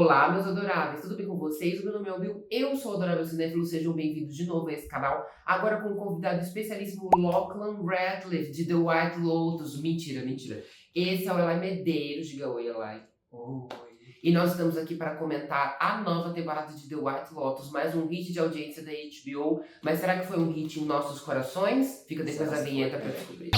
Olá, meus adoráveis, tudo bem com vocês? O meu nome é Will, eu sou o Adorável Cinéfilo, sejam bem-vindos de novo a esse canal, agora com um convidado especialíssimo, Lachlan Ratliff, de The White Lotus. Mentira, mentira. Esse é o Eli Medeiros, diga oi, Eli. Oi. E nós estamos aqui para comentar a nova temporada de The White Lotus, mais um hit de audiência da HBO, mas será que foi um hit em nossos corações? Fica depois da vinheta para descobrir.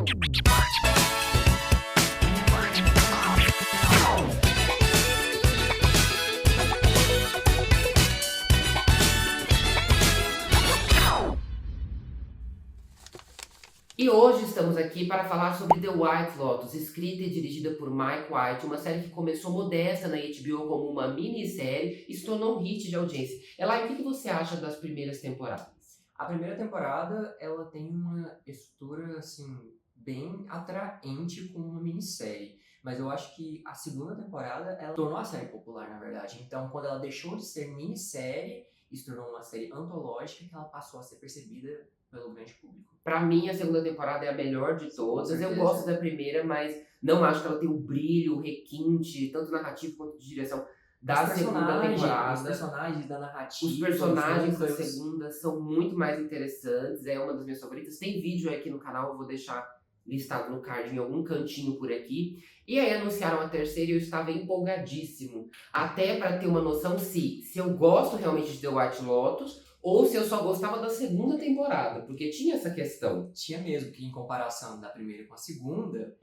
E hoje estamos aqui para falar sobre The White Lotus, escrita e dirigida por Mike White, uma série que começou modesta na HBO como uma minissérie e se tornou um hit de audiência. Elai, o que você acha das primeiras temporadas? A primeira temporada, ela tem uma estrutura, assim, bem atraente como uma minissérie. Mas eu acho que a segunda temporada, ela tornou a série popular, na verdade. Então, quando ela deixou de ser minissérie e se tornou uma série antológica, que ela passou a ser percebida pelo grande público. Pra mim, a segunda temporada é a melhor de todas. Eu gosto da primeira, mas não acho que ela tem o brilho, o requinte, tanto narrativo quanto de direção da segunda temporada. Os personagens da narrativa. Os personagens da segunda são muito mais interessantes, é uma das minhas favoritas. Tem vídeo aqui no canal, eu vou deixar listado no card em algum cantinho por aqui. E aí anunciaram a terceira e eu estava empolgadíssimo. Até para ter uma noção se eu gosto realmente de The White Lotus ou se eu só gostava da segunda temporada, porque tinha essa questão. Tinha mesmo, que em comparação da primeira com a segunda,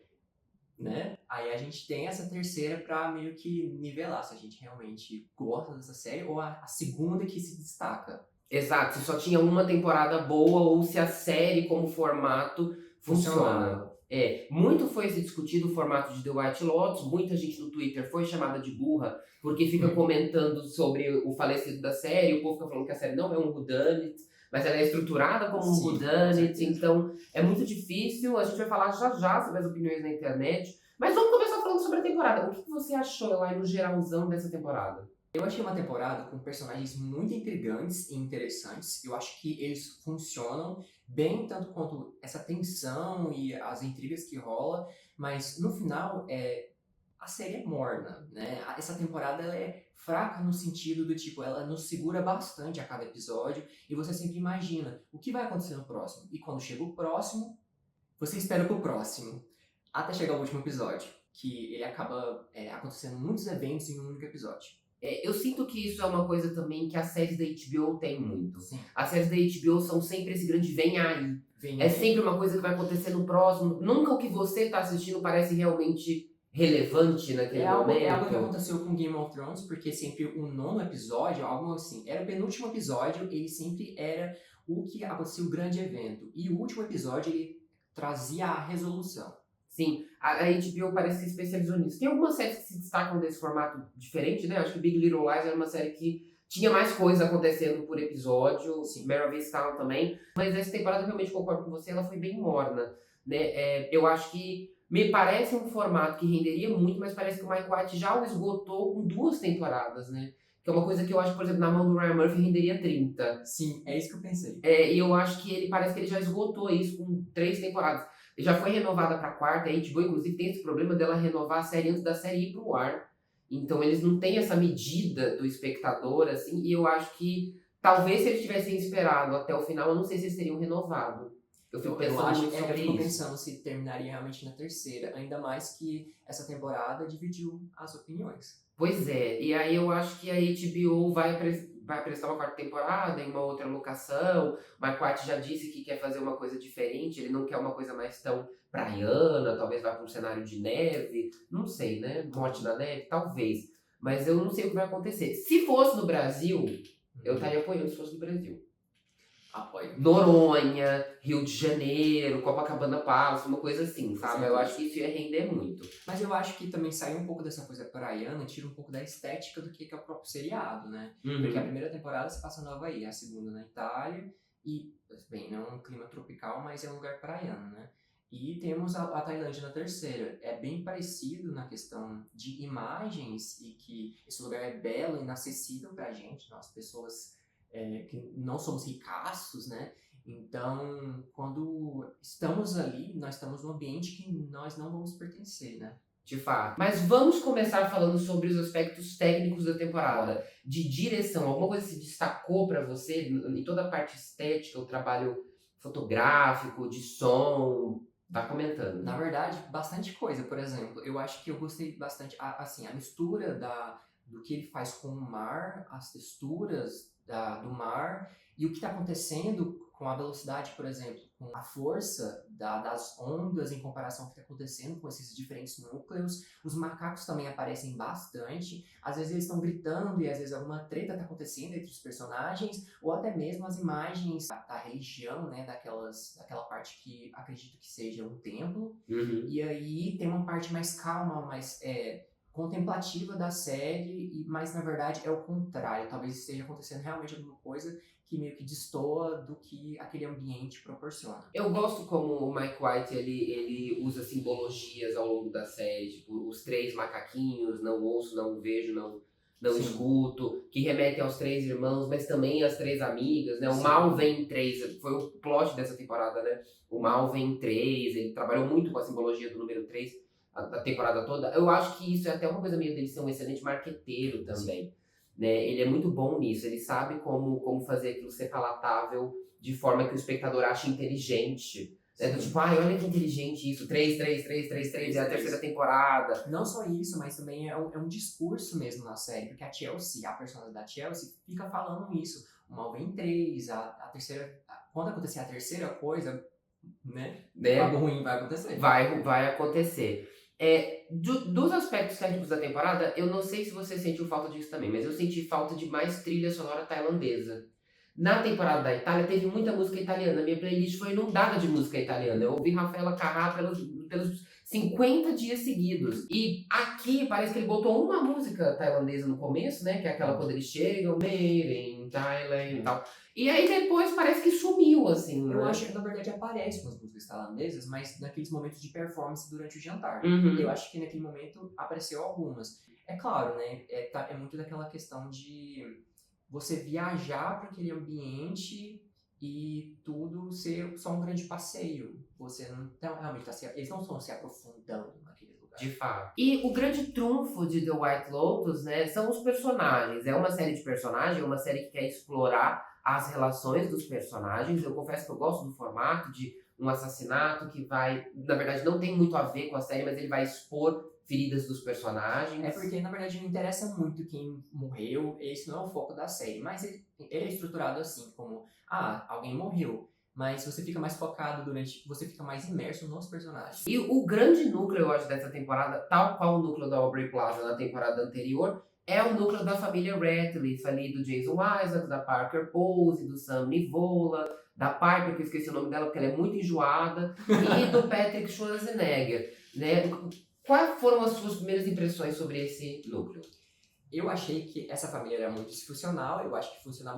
né? Aí a gente tem essa terceira pra meio que nivelar se a gente realmente gosta dessa série ou a segunda que se destaca. Exato, se só tinha uma temporada boa ou se a série como formato funciona. Muito foi se discutido o formato de The White Lotus, muita gente no Twitter foi chamada de burra porque fica comentando sobre o falecido da série, o povo fica falando que a série não é um whodunit, mas ela é estruturada como um whodunit, então é muito difícil. A gente vai falar já sobre as opiniões na internet, mas vamos começar falando sobre a temporada. O que você achou lá no geralzão dessa temporada? Eu achei uma temporada com personagens muito intrigantes e interessantes. Eu acho que eles funcionam bem, tanto quanto essa tensão e as intrigas que rola, mas no final a série é morna, né? Essa temporada ela é fraca no sentido do tipo, ela nos segura bastante a cada episódio e você sempre imagina o que vai acontecer no próximo. E quando chega o próximo, você espera pro próximo, até chegar o último episódio, que ele acaba acontecendo muitos eventos em um único episódio. Eu sinto que isso é uma coisa também que as séries da HBO têm muito. Sim. As séries da HBO são sempre esse grande vem aí. Vem aí. Sempre uma coisa que vai acontecer no próximo. Nunca o que você tá assistindo parece realmente relevante naquele momento. É algo que aconteceu com Game of Thrones, porque sempre o nono episódio, algo assim, era o penúltimo episódio, ele sempre era o que acontecia, o grande evento. E o último episódio, ele trazia a resolução. Sim, a HBO parece que se especializou nisso. Tem algumas séries que se destacam desse formato diferente, né? Acho que Big Little Lies era uma série que tinha mais coisa acontecendo por episódio. Sim, Mare of Easttown também. Mas essa temporada, eu realmente concordo com você, ela foi bem morna, né? Eu acho que me parece um formato que renderia muito, mas parece que o Mike White já o esgotou com 2 temporadas, né? Que é uma coisa que eu acho, por exemplo, na mão do Ryan Murphy renderia 30. Sim, é isso que eu pensei. E eu acho que parece que ele já esgotou isso com 3 temporadas. Já foi renovada pra 4ª, a HBO inclusive tem esse problema dela renovar a série antes da série ir pro ar. Então eles não têm essa medida do espectador, assim, e eu acho que talvez se eles tivessem esperado até o final, eu não sei se eles teriam renovado. Eu fico pensando se terminaria realmente na terceira, ainda mais que essa temporada dividiu as opiniões. Pois é, e aí eu acho que a HBO vai prestar uma 4ª temporada em uma outra locação. O Mike White já disse que quer fazer uma coisa diferente, ele não quer uma coisa mais tão praiana, talvez vá para um cenário de neve, não sei, né? Morte na neve, talvez. Mas eu não sei o que vai acontecer. Se fosse no Brasil, eu estaria apoiando se fosse no Brasil. Apoio. Noronha, Rio de Janeiro, Copacabana Palace, uma coisa assim, sabe? Eu acho que isso ia render muito. Mas eu acho que também sair um pouco dessa coisa praiana, tira um pouco da estética do que é o próprio seriado, né? Porque a primeira temporada se passa no Havaí, a segunda na Itália, e, bem, não é um clima tropical, mas é um lugar praiano, né? E temos a Tailândia na terceira. É bem parecido na questão de imagens e que esse lugar é belo e inacessível pra gente, nós pessoas que não somos ricaços, né? Então, quando estamos ali, nós estamos num ambiente que nós não vamos pertencer, né? de fato. Mas vamos começar falando sobre os aspectos técnicos da temporada. De direção, alguma coisa se destacou pra você em toda a parte estética, o trabalho fotográfico, de som? Tá comentando. Na verdade, bastante coisa. Por exemplo, eu acho que eu gostei bastante, assim, a mistura do que ele faz com o mar, as texturas do mar e o que está acontecendo com a velocidade, por exemplo, com a força das ondas em comparação ao que está acontecendo com esses diferentes núcleos. Os macacos também aparecem bastante. Às vezes eles estão gritando e às vezes alguma treta está acontecendo entre os personagens, ou até mesmo as imagens da religião, né, daquela parte que acredito que seja um templo. Uhum. E aí tem uma parte mais calma, mais contemplativa da série, mas na verdade é o contrário. Talvez esteja acontecendo realmente alguma coisa que meio que destoa do que aquele ambiente proporciona. Eu gosto como o Mike White ele usa simbologias ao longo da série, tipo os 3 macaquinhos, não ouço, não vejo, não Sim. escuto, que remetem aos 3 irmãos, mas também às 3 amigas, né? O Sim. mal vem em 3, foi o plot dessa temporada, né? O mal vem em 3, ele trabalhou muito com a simbologia do número 3 a temporada toda. Eu acho que isso é até uma coisa meio dele ser um excelente marqueteiro também. Sim. Né? Ele é muito bom nisso, ele sabe como fazer aquilo ser palatável de forma que o espectador ache inteligente. Né? Tipo, olha que inteligente isso, 3, 3, 3, 3, 3, é a terceira temporada. Não só isso, mas também é um discurso mesmo na série, porque a Chelsea, a personagem da Chelsea, fica falando isso. O mal vem em 3, a terceira... Quando acontecer a terceira coisa, né? Algo ruim vai acontecer. Vai acontecer. Dos aspectos técnicos da temporada, eu não sei se você sentiu falta disso também, mas eu senti falta de mais trilha sonora tailandesa. Na temporada da Itália, teve muita música italiana. Minha playlist foi inundada de música italiana. Eu ouvi Rafaela Carrà pelos 50 dias seguidos. E aqui parece que ele botou uma música tailandesa no começo, né? Que é aquela quando eles chegam, Made in Thailand e tal. E aí depois parece que sumiu, assim. Eu acho que na verdade aparecem umas músicas tailandesas, mas naqueles momentos de performance durante o jantar. Uhum. Eu acho que naquele momento apareceu algumas. É claro, né? É muito daquela questão de você viajar para aquele ambiente e tudo ser só um grande passeio. Você não realmente eles não estão se aprofundando naquele lugar. De fato. E o grande trunfo de The White Lotus, né, são os personagens. É uma série de personagens, é uma série que quer explorar as relações dos personagens. Eu confesso que eu gosto do formato de um assassinato que vai, na verdade, não tem muito a ver com a série, mas ele vai expor feridas dos personagens. É porque, na verdade, não interessa muito quem morreu, esse não é o foco da série, mas ele é estruturado assim, como, alguém morreu, mas você fica mais focado você fica mais imerso nos personagens. E o grande núcleo, eu acho, dessa temporada, tal qual o núcleo da Aubrey Plaza na temporada anterior, é o núcleo da família Ratcliffe, ali do Jason Isaacs, da Parker Posey, do Sam Nivola, da Piper, que eu esqueci o nome dela porque ela é muito enjoada, e do Patrick Schwarzenegger, né? Quais foram as suas primeiras impressões sobre esse núcleo? Eu achei que essa família era muito disfuncional, eu acho que funciona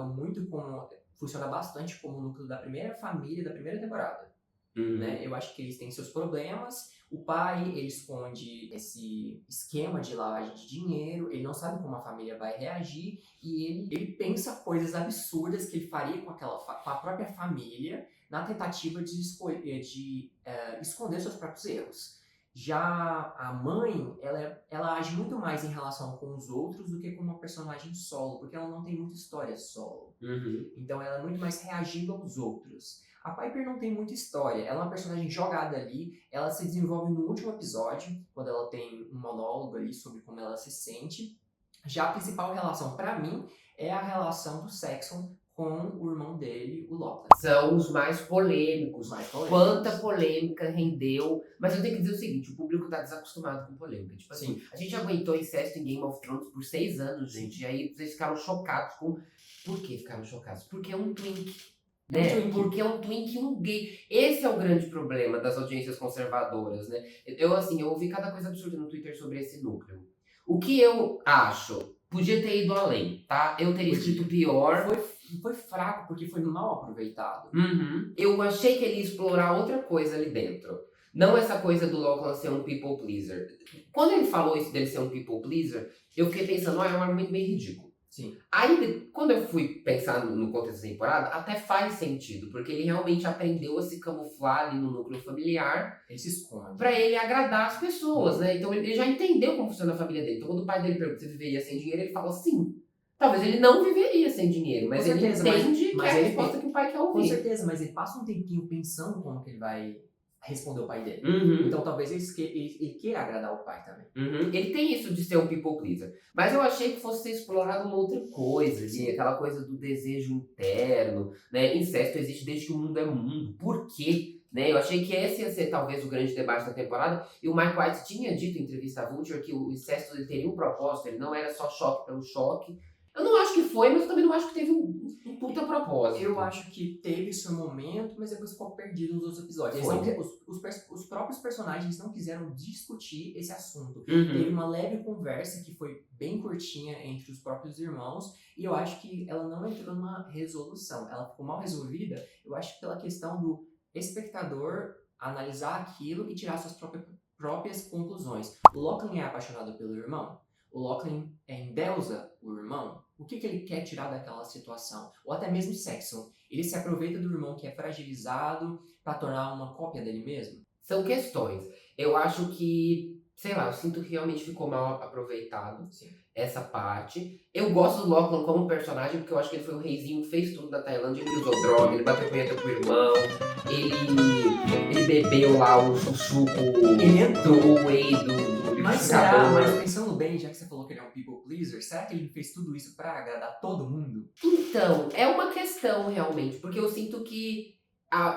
bastante como o núcleo da primeira família da primeira temporada. Né? Eu acho que eles têm seus problemas. O pai, ele esconde esse esquema de lavagem de dinheiro, ele não sabe como a família vai reagir e ele pensa coisas absurdas que ele faria com a própria família na tentativa de esconder seus próprios erros. Já a mãe, ela age muito mais em relação com os outros do que com uma personagem solo, porque ela não tem muita história solo. Então ela é muito mais reagindo aos outros. A Piper não tem muita história, ela é uma personagem jogada ali, ela se desenvolve no último episódio, quando ela tem um monólogo ali sobre como ela se sente. Já a principal relação, pra mim, é a relação do Saxon com o irmão dele, o Lachlan. São os mais polêmicos. Quanta polêmica rendeu. Mas eu tenho que dizer o seguinte, o público tá desacostumado com polêmica. Tipo assim, a gente aguentou incesto em Game of Thrones por 6 anos, gente. E aí vocês ficaram chocados com... Por que ficaram chocados? Porque é um twink. Né? Porque é um twink e um gay. Esse é o grande problema das audiências conservadoras, né? Eu ouvi cada coisa absurda no Twitter sobre esse núcleo. O que eu acho... Podia ter ido além, tá? Eu teria escrito pior. Foi fraco, porque foi mal aproveitado. Eu achei que ele ia explorar outra coisa ali dentro. Não essa coisa do Lachlan ser um people pleaser. Quando ele falou isso dele ser um people pleaser, eu fiquei pensando, é um argumento meio ridículo. Sim. Aí, quando eu fui pensar no contexto da temporada, até faz sentido, porque ele realmente aprendeu a se camuflar ali no núcleo familiar. Ele se esconde. Pra ele agradar as pessoas, né? Então ele já entendeu como funciona a família dele. Então quando o pai dele pergunta se viveria sem dinheiro, ele fala sim. Talvez ele não viveria sem dinheiro, mas Com certeza, ele entende mas que é a ele resposta que o pai quer Com ouvir. certeza, mas ele passa um tempinho pensando como que ele vai responder o pai dele. Uhum. Então talvez ele queira agradar o pai também. Uhum. Ele tem isso de ser um people pleaser. Mas eu achei que fosse ser explorado uma outra coisa, Sim. aquela coisa do desejo interno, né? Incesto existe desde que o mundo é mundo. Por quê? Né? Eu achei que esse ia ser talvez o grande debate da temporada. E o Mike White tinha dito em entrevista à Vulture que o incesto ele teria um propósito, ele não era só choque pelo choque. Eu não acho que foi, mas eu também não acho que teve um puta propósito. Eu acho que teve seu momento, mas depois ficou perdido nos outros episódios. Os próprios personagens não quiseram discutir esse assunto. Uhum. Teve uma leve conversa que foi bem curtinha entre os próprios irmãos, e eu acho que ela não entrou numa resolução. Ela ficou mal resolvida, eu acho, pela questão do espectador analisar aquilo e tirar suas próprias conclusões. O Lachlan é apaixonado pelo irmão? O Lachlan endeusa o irmão? O que ele quer tirar daquela situação? Ou até mesmo Saxon. Ele se aproveita do irmão que é fragilizado para tornar uma cópia dele mesmo? São questões. Eu acho que, sei lá, eu sinto que realmente ficou mal aproveitado. Sim. Essa parte. Eu gosto do Lachlan como personagem, porque eu acho que ele foi o reizinho que fez tudo da Tailândia. Ele usou droga, ele bateu punheta com o irmão, ele bebeu lá o suco, Ele entrou do whey do Mas será, mas pensando bem, já que você falou que ele é um people pleaser, será que ele fez tudo isso pra agradar todo mundo? Então, é uma questão realmente, porque eu sinto que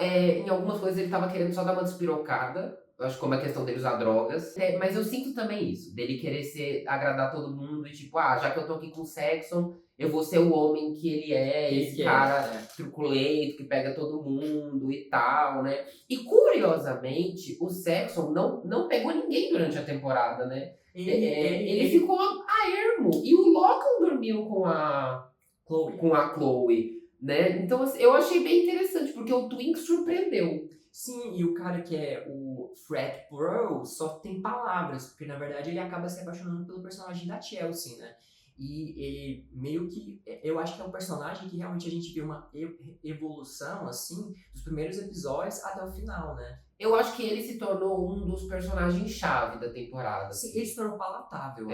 em algumas coisas ele tava querendo só dar uma despirocada. Eu acho que como a questão dele usar drogas. Mas eu sinto também isso, dele querer agradar todo mundo e tipo, já que eu tô aqui com o Saxon, eu vou ser o homem que ele é, esse cara truculento, que pega todo mundo e tal, né? E curiosamente, o Saxon não pegou ninguém durante a temporada, né? Ele ficou a ermo. E o Lachlan dormiu com a Chloe, né? Então assim, eu achei bem interessante, porque o Twink surpreendeu. Sim, e o cara que é o Fred Bro só tem palavras, porque na verdade ele acaba se apaixonando pelo personagem da Chelsea, né? E ele meio que, eu acho que é um personagem que realmente a gente vê uma evolução, assim, dos primeiros episódios até o final, né? Eu acho que ele se tornou um dos personagens-chave da temporada. Sim, ele se tornou palatável.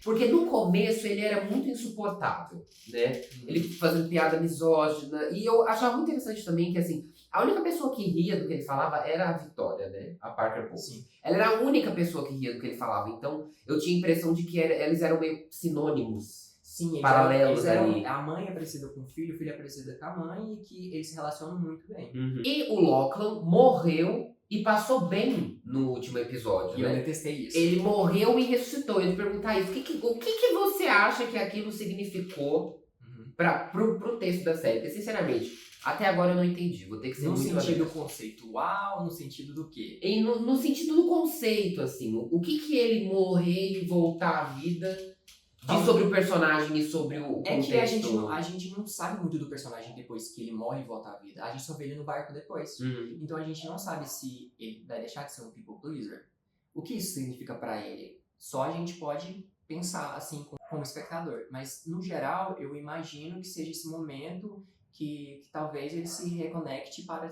Porque no começo ele era muito insuportável, né? Ele fazendo piada misógina. E eu achava muito interessante também que, assim, a única pessoa que ria do que ele falava era a Vitória, né? A Parker Bowles. Sim. Ela era a única pessoa que ria do que ele falava. Então, eu tinha a impressão de que eles eram meio sinônimos. Sim, paralelos ali. A mãe é parecida com o filho é parecida com a mãe, e que eles se relacionam muito bem. Uhum. E o Lachlan morreu e passou bem no último episódio, E né? eu detestei isso. Ele morreu e ressuscitou. Eu ia perguntar isso. O que você acha que aquilo significou pro texto da série? Porque, sinceramente, até agora eu não entendi. Vou ter que ser no muito sentido conceitual, no sentido do quê? No sentido do conceito, assim. O que ele morrer e voltar à vida diz sobre o personagem e sobre o contexto? É que a gente não sabe muito do personagem depois que ele morre e volta à vida. A gente só vê ele no barco depois. Então a gente não sabe se ele vai deixar de ser um people pleaser. O que isso significa pra ele? Só a gente pode pensar assim como espectador. Mas no geral eu imagino que seja esse momento que talvez ele se reconecte para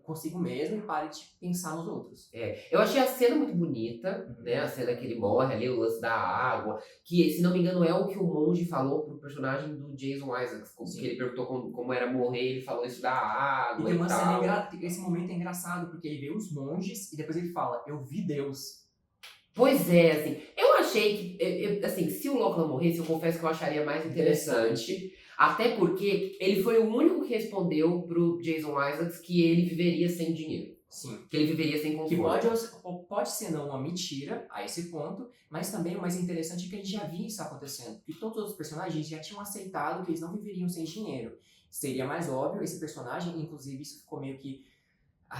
consigo mesmo e pare de pensar nos outros. Eu achei a cena muito bonita, né? A cena que ele morre ali, o lance da água, que, se não me engano, é o que o monge falou pro personagem do Jason Isaacs, que ele perguntou como era morrer, ele falou isso da água e tem uma tal. cena esse momento é engraçado, porque ele vê os monges e depois ele fala, eu vi Deus. Pois é, assim, eu achei que, assim, se o Lachlan morresse, eu confesso que eu acharia mais interessante. Até porque ele foi o único que respondeu pro Jason Isaacs que ele viveria sem dinheiro. Sim. Que ele viveria sem conforto. Que pode ser não uma mentira a esse ponto, mas também o mais interessante é que a gente já via isso acontecendo. Porque todos os outros personagens já tinham aceitado que eles não viveriam sem dinheiro. Seria mais óbvio esse personagem, inclusive isso ficou meio que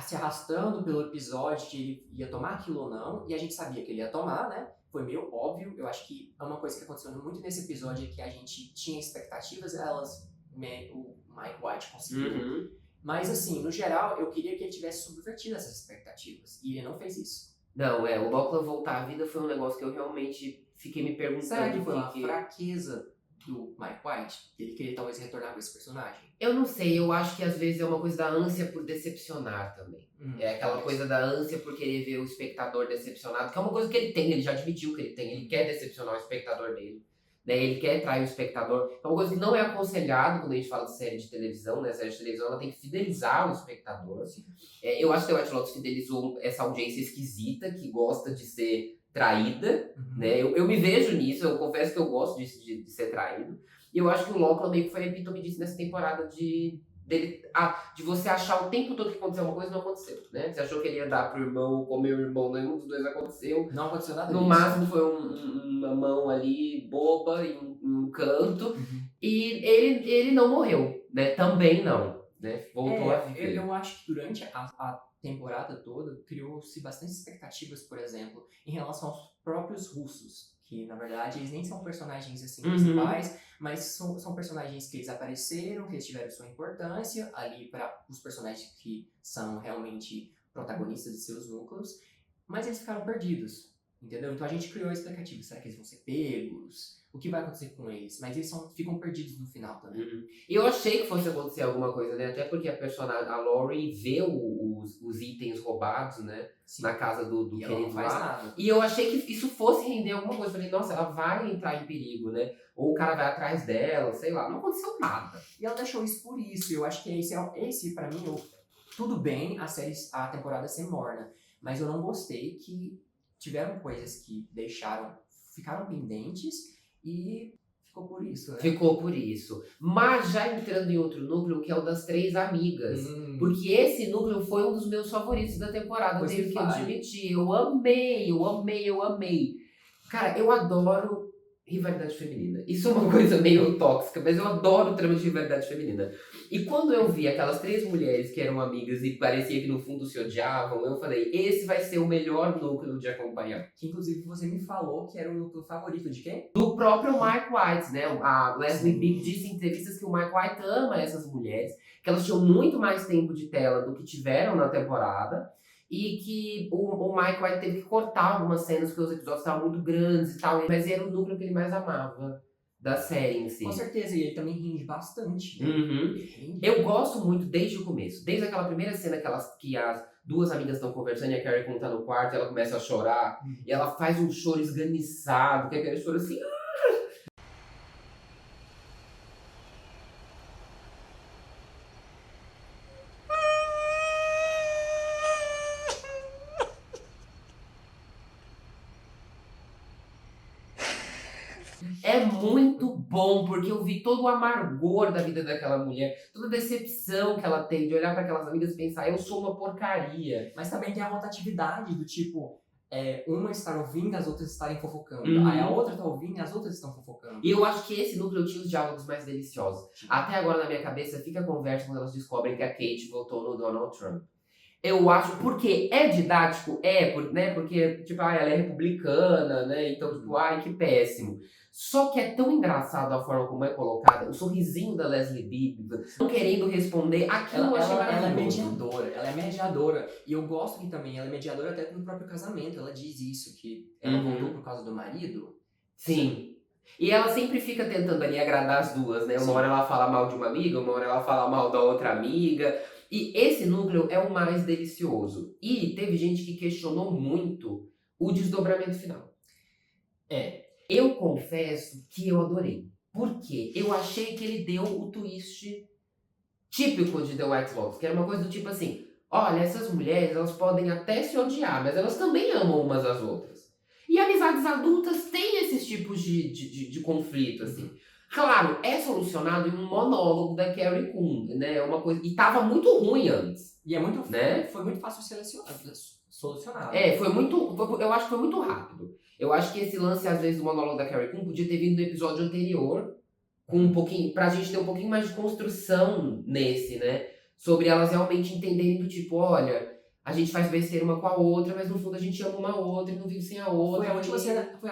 se arrastando pelo episódio que ele ia tomar aquilo ou não, e a gente sabia que ele ia tomar, né? Foi meio óbvio. Eu acho que é uma coisa que aconteceu muito nesse episódio é que a gente tinha expectativas, o Mike White conseguiu. Mas assim, no geral, eu queria que ele tivesse subvertido essas expectativas, e ele não fez isso. Não, o Lachlan voltar à vida foi um negócio que eu realmente fiquei me perguntando. Será que foi uma fraqueza do Mike White? Ele queria talvez retornar com esse personagem? Eu não sei, eu acho que às vezes é uma coisa da ânsia por decepcionar também. É aquela coisa da ânsia por querer ver o espectador decepcionado, que é uma coisa que ele tem, ele já admitiu que ele tem, ele quer decepcionar o espectador dele. Né? Ele quer trair o espectador. É uma coisa que não é aconselhado quando a gente fala de série de televisão, né? A série de televisão ela tem que fidelizar o espectador. Assim. Eu acho que The White Lotus fidelizou essa audiência esquisita que gosta de ser traída, né? Eu me vejo nisso, eu confesso que eu gosto de ser traído. E eu acho que o Lachlan meio que foi a epítome disso nessa temporada de você achar o tempo todo que aconteceu uma coisa e não aconteceu, né? Você achou que ele ia dar pro irmão, comer o irmão, nenhum dos dois aconteceu. Não aconteceu nada No disso. máximo foi uma mão ali, boba, em um canto. E ele não morreu, né? Também não, né? Voltou a viver. Eu acho que durante a temporada toda criou-se bastante expectativas, por exemplo, em relação aos próprios russos. Que, na verdade, eles nem são personagens assim principais, mas são personagens que eles apareceram, que eles tiveram sua importância ali para os personagens que são realmente protagonistas de seus núcleos, mas eles ficaram perdidos, entendeu? Então a gente criou a expectativa, será que eles vão ser pegos? O que vai acontecer com eles? Mas eles ficam perdidos no final também. E eu achei que fosse acontecer alguma coisa, né? Até porque a personagem, a Laurie, vê os itens roubados, né? Sim. Na casa do E ela não querido faz lá. nada. E eu achei que isso fosse render alguma coisa. Falei, nossa, ela vai entrar em perigo, né? Ou o cara vai atrás dela, sei lá. Não aconteceu nada. E ela deixou isso por isso. Eu acho que esse pra mim, tudo bem a temporada ser morna. Mas eu não gostei que tiveram coisas que ficaram pendentes e ficou por isso, né? Ficou por isso. Mas já entrando em outro núcleo, que é o das 3 amigas. Porque esse núcleo foi um dos meus favoritos da temporada, Pois tenho me que fale. admitir. Eu amei. Cara, eu adoro rivalidade feminina. Isso é uma coisa meio tóxica, mas eu adoro o trama de rivalidade feminina. E quando eu vi aquelas 3 mulheres que eram amigas e parecia que no fundo se odiavam, eu falei, esse vai ser o melhor núcleo de acompanhar. Que inclusive você me falou que era o núcleo favorito de quem? Do próprio Mike White, né? A Leslie Bibb disse em entrevistas que o Mike White ama essas mulheres, que elas tinham muito mais tempo de tela do que tiveram na temporada, e que o Mike White teve que cortar algumas cenas porque os episódios estavam muito grandes e tal, mas era o núcleo que ele mais amava da série em si. Com certeza, e ele também rende bastante. Né? Eu gosto muito desde o começo, desde aquela primeira cena que as 2 amigas estão conversando e a Carrie Coon tá no quarto e ela começa a chorar, e ela faz um choro esganiçado, que é aquele choro assim... É muito bom, porque eu vi todo o amargor da vida daquela mulher, toda a decepção que ela tem de olhar para aquelas amigas e pensar, eu sou uma porcaria. Mas também tem a rotatividade do tipo, uma estar ouvindo e as outras estarem fofocando. Aí a outra tá ouvindo e as outras estão fofocando. E eu acho que esse núcleo tinha os diálogos mais deliciosos. Até agora na minha cabeça fica a conversa quando elas descobrem que a Kate votou no Donald Trump. Eu acho, porque é didático, né? Porque, tipo, ela é republicana, né? Então, tipo, que péssimo. Só que é tão engraçado a forma como é colocada, o sorrisinho da Leslie Bibb, não querendo responder, aquilo eu achei maravilhoso. Ela é mediadora. E eu gosto que também ela é mediadora até no próprio casamento. Ela diz isso, que ela voltou por causa do marido. Sim. E ela sempre fica tentando ali agradar as duas, né? Uma hora ela fala mal de uma amiga, uma hora ela fala mal da outra amiga. E esse núcleo é o mais delicioso. E teve gente que questionou muito o desdobramento final. Eu confesso que eu adorei. Por quê? Eu achei que ele deu o twist típico de The White Lotus, que era uma coisa do tipo assim, olha, essas mulheres, elas podem até se odiar, mas elas também amam umas às outras. E amizades adultas têm esses tipos de conflito, assim. Claro, é solucionado em um monólogo da Carrie Coon, né? Uma coisa, e tava muito ruim antes. E foi muito fácil solucionar. Eu acho que foi muito rápido. Eu acho que esse lance, às vezes, do monólogo da Carrie Coon podia ter vindo no episódio anterior, com um pouquinho, pra gente ter um pouquinho mais de construção nesse, né? Sobre elas realmente entenderem do tipo, olha, a gente faz besteira uma com a outra, mas no fundo a gente ama uma outra e não vive sem a outra. Foi a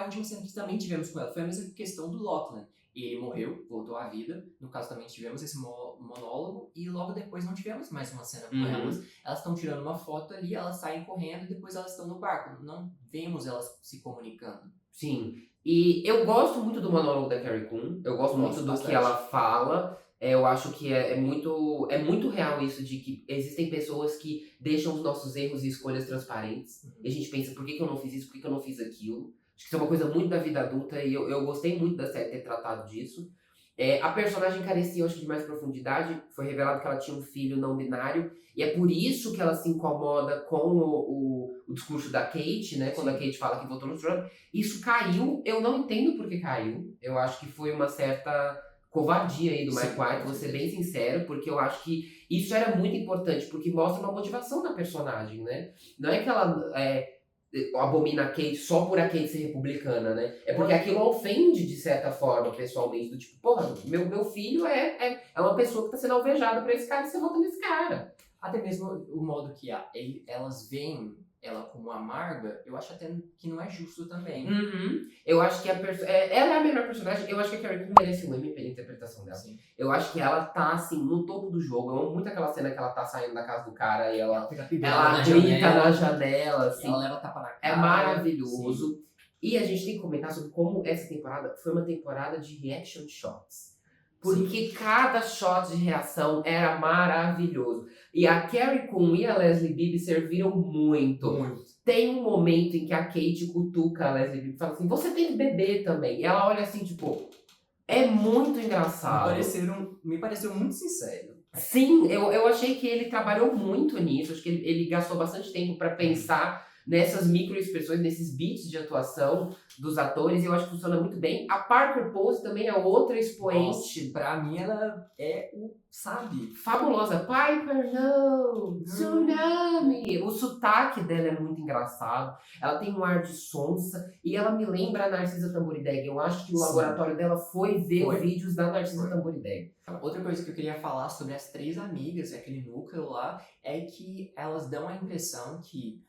última cena que também tivemos com ela. Foi a mesma questão do Lachlan. Ele morreu, voltou à vida. No caso, também tivemos esse monólogo. E logo depois não tivemos mais uma cena com elas. Elas estão tirando uma foto ali, elas saem correndo e depois elas estão no barco. Não vemos elas se comunicando. Sim. E eu gosto muito do monólogo da Carrie Coon. Eu gosto muito do bastante. que ela fala. Eu acho que é muito real isso de que existem pessoas que deixam os nossos erros e escolhas transparentes. E a gente pensa, por que eu não fiz isso? Por que eu não fiz aquilo? Acho que isso é uma coisa muito da vida adulta e eu gostei muito da série ter tratado disso. A personagem carecia, eu acho, de mais profundidade. Foi revelado que ela tinha um filho não binário. E é por isso que ela se incomoda com o discurso da Kate, né? Quando a Kate fala que votou no Trump. Isso caiu, eu não entendo por que caiu. Eu acho que foi uma certa covardia aí do Mike White, vou ser bem sincero, porque eu acho que isso era muito importante, porque mostra uma motivação da personagem, né? Não é que ela abomina a Kate só por a Kate ser republicana, né? É porque aquilo ofende, de certa forma, pessoalmente, do tipo, porra, meu filho é uma pessoa que tá sendo alvejada por esse cara e você vota nesse cara. Até mesmo o modo que elas veem ela como amarga, eu acho até que não é justo também. Eu acho que ela é a melhor personagem. Eu acho que a Carrie Coon merece um Emmy pela interpretação dela. Sim. Eu acho que ela tá, assim, no topo do jogo. Eu amo muito aquela cena que ela tá saindo da casa do cara e ela grita na janela, assim. Ela leva tapa na cara. É maravilhoso. Sim. E a gente tem que comentar sobre como essa temporada foi uma temporada de reaction shots. Porque cada shot de reação era maravilhoso. E a Carrie Coon e a Leslie Bibb serviram muito. Tem um momento em que a Kate cutuca a Leslie Bibb e fala assim, você tem que beber também. E ela olha assim, tipo, é muito engraçado. Me pareceu muito sincero. Sim, eu achei que ele trabalhou muito nisso. Acho que ele gastou bastante tempo pra pensar nessas microexpressões, nesses beats de atuação dos atores, e eu acho que funciona muito bem. A Parker Posey também é outra expoente. Nossa, pra mim ela é sabe? Fabulosa. Piper, não! Tsunami! O sotaque dela é muito engraçado. Ela tem um ar de sonsa e ela me lembra a Narcisa Tamborideg. Eu acho que o laboratório dela foi ver vídeos da Narcisa Tamborideg. Outra coisa que eu queria falar sobre as três amigas, aquele núcleo lá, é que elas dão a impressão que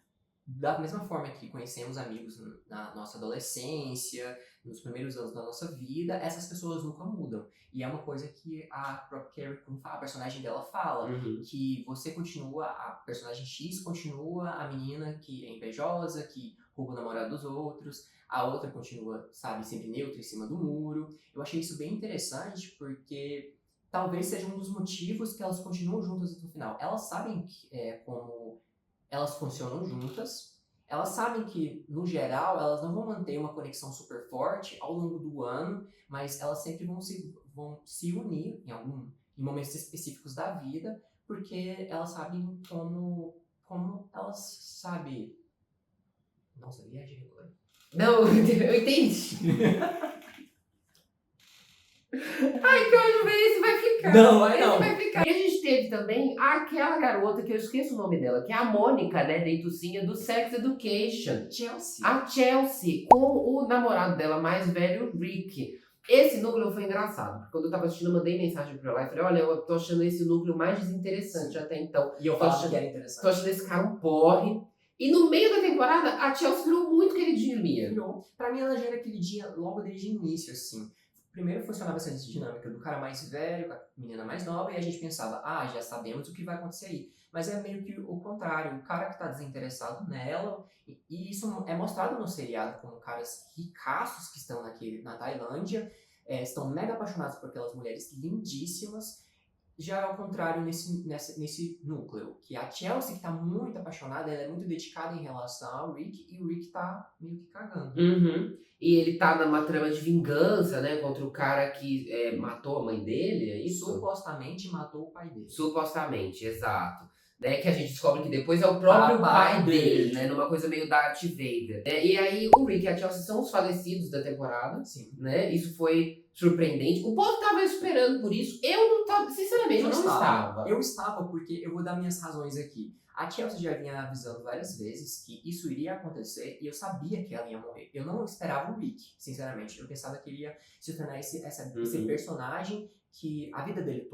da mesma forma que conhecemos amigos na nossa adolescência, nos primeiros anos da nossa vida, essas pessoas nunca mudam. E é uma coisa que a própria Carrie Coon, a personagem dela, fala, que você continua, a personagem X continua a menina que é invejosa, que rouba o namorado dos outros, a outra continua, sabe, sempre neutra em cima do muro. Eu achei isso bem interessante porque talvez seja um dos motivos que elas continuam juntas até o final. Elas sabem como elas funcionam juntas, elas sabem que, no geral, elas não vão manter uma conexão super forte ao longo do ano, mas elas sempre vão se unir em momentos específicos da vida, porque elas sabem como elas sabem... Nossa, eu viajei agora. Não, eu entendi. Ai, que hoje bem, esse vai ficar. Não, vai não. Vai ficar. E a gente teve também aquela garota, que eu esqueço o nome dela, que é a Mônica, né, dentucinha do Sex Education. Chelsea. A Chelsea, com o namorado dela mais velho, o Rick. Esse núcleo foi engraçado, porque quando eu tava assistindo, eu mandei mensagem pra ela e falei, olha, eu tô achando esse núcleo mais desinteressante até então. E eu falava que era interessante. Tô achando esse cara um porre. E no meio da temporada, a Chelsea virou muito queridinha minha. Pra mim, ela já era queridinha logo desde o início, assim. Primeiro funcionava essa dinâmica do cara mais velho com a menina mais nova e a gente pensava, já sabemos o que vai acontecer aí. Mas é meio que o contrário, o cara que tá desinteressado nela, e isso é mostrado no seriado como caras ricaços que estão na Tailândia, estão mega apaixonados por aquelas mulheres lindíssimas. Já é o contrário nesse núcleo, que a Chelsea, que tá muito apaixonada, ela é muito dedicada em relação ao Rick, e o Rick tá meio que cagando. E ele tá numa trama de vingança, né, contra o cara que matou a mãe dele, é isso? Supostamente matou o pai dele. Supostamente, exato. Né, que a gente descobre que depois é o próprio pai dele, né, numa coisa meio Darth Vader. E aí o Rick e a Chelsea são os falecidos da temporada, né, isso foi surpreendente. O povo tava esperando por isso, eu não tava, sinceramente, eu não estava. Eu estava porque eu vou dar minhas razões aqui. A Chelsea já vinha avisando várias vezes que isso iria acontecer e eu sabia que ela ia morrer. Eu não esperava o Rick, sinceramente. Eu pensava que ele ia se tornar esse personagem que a vida dele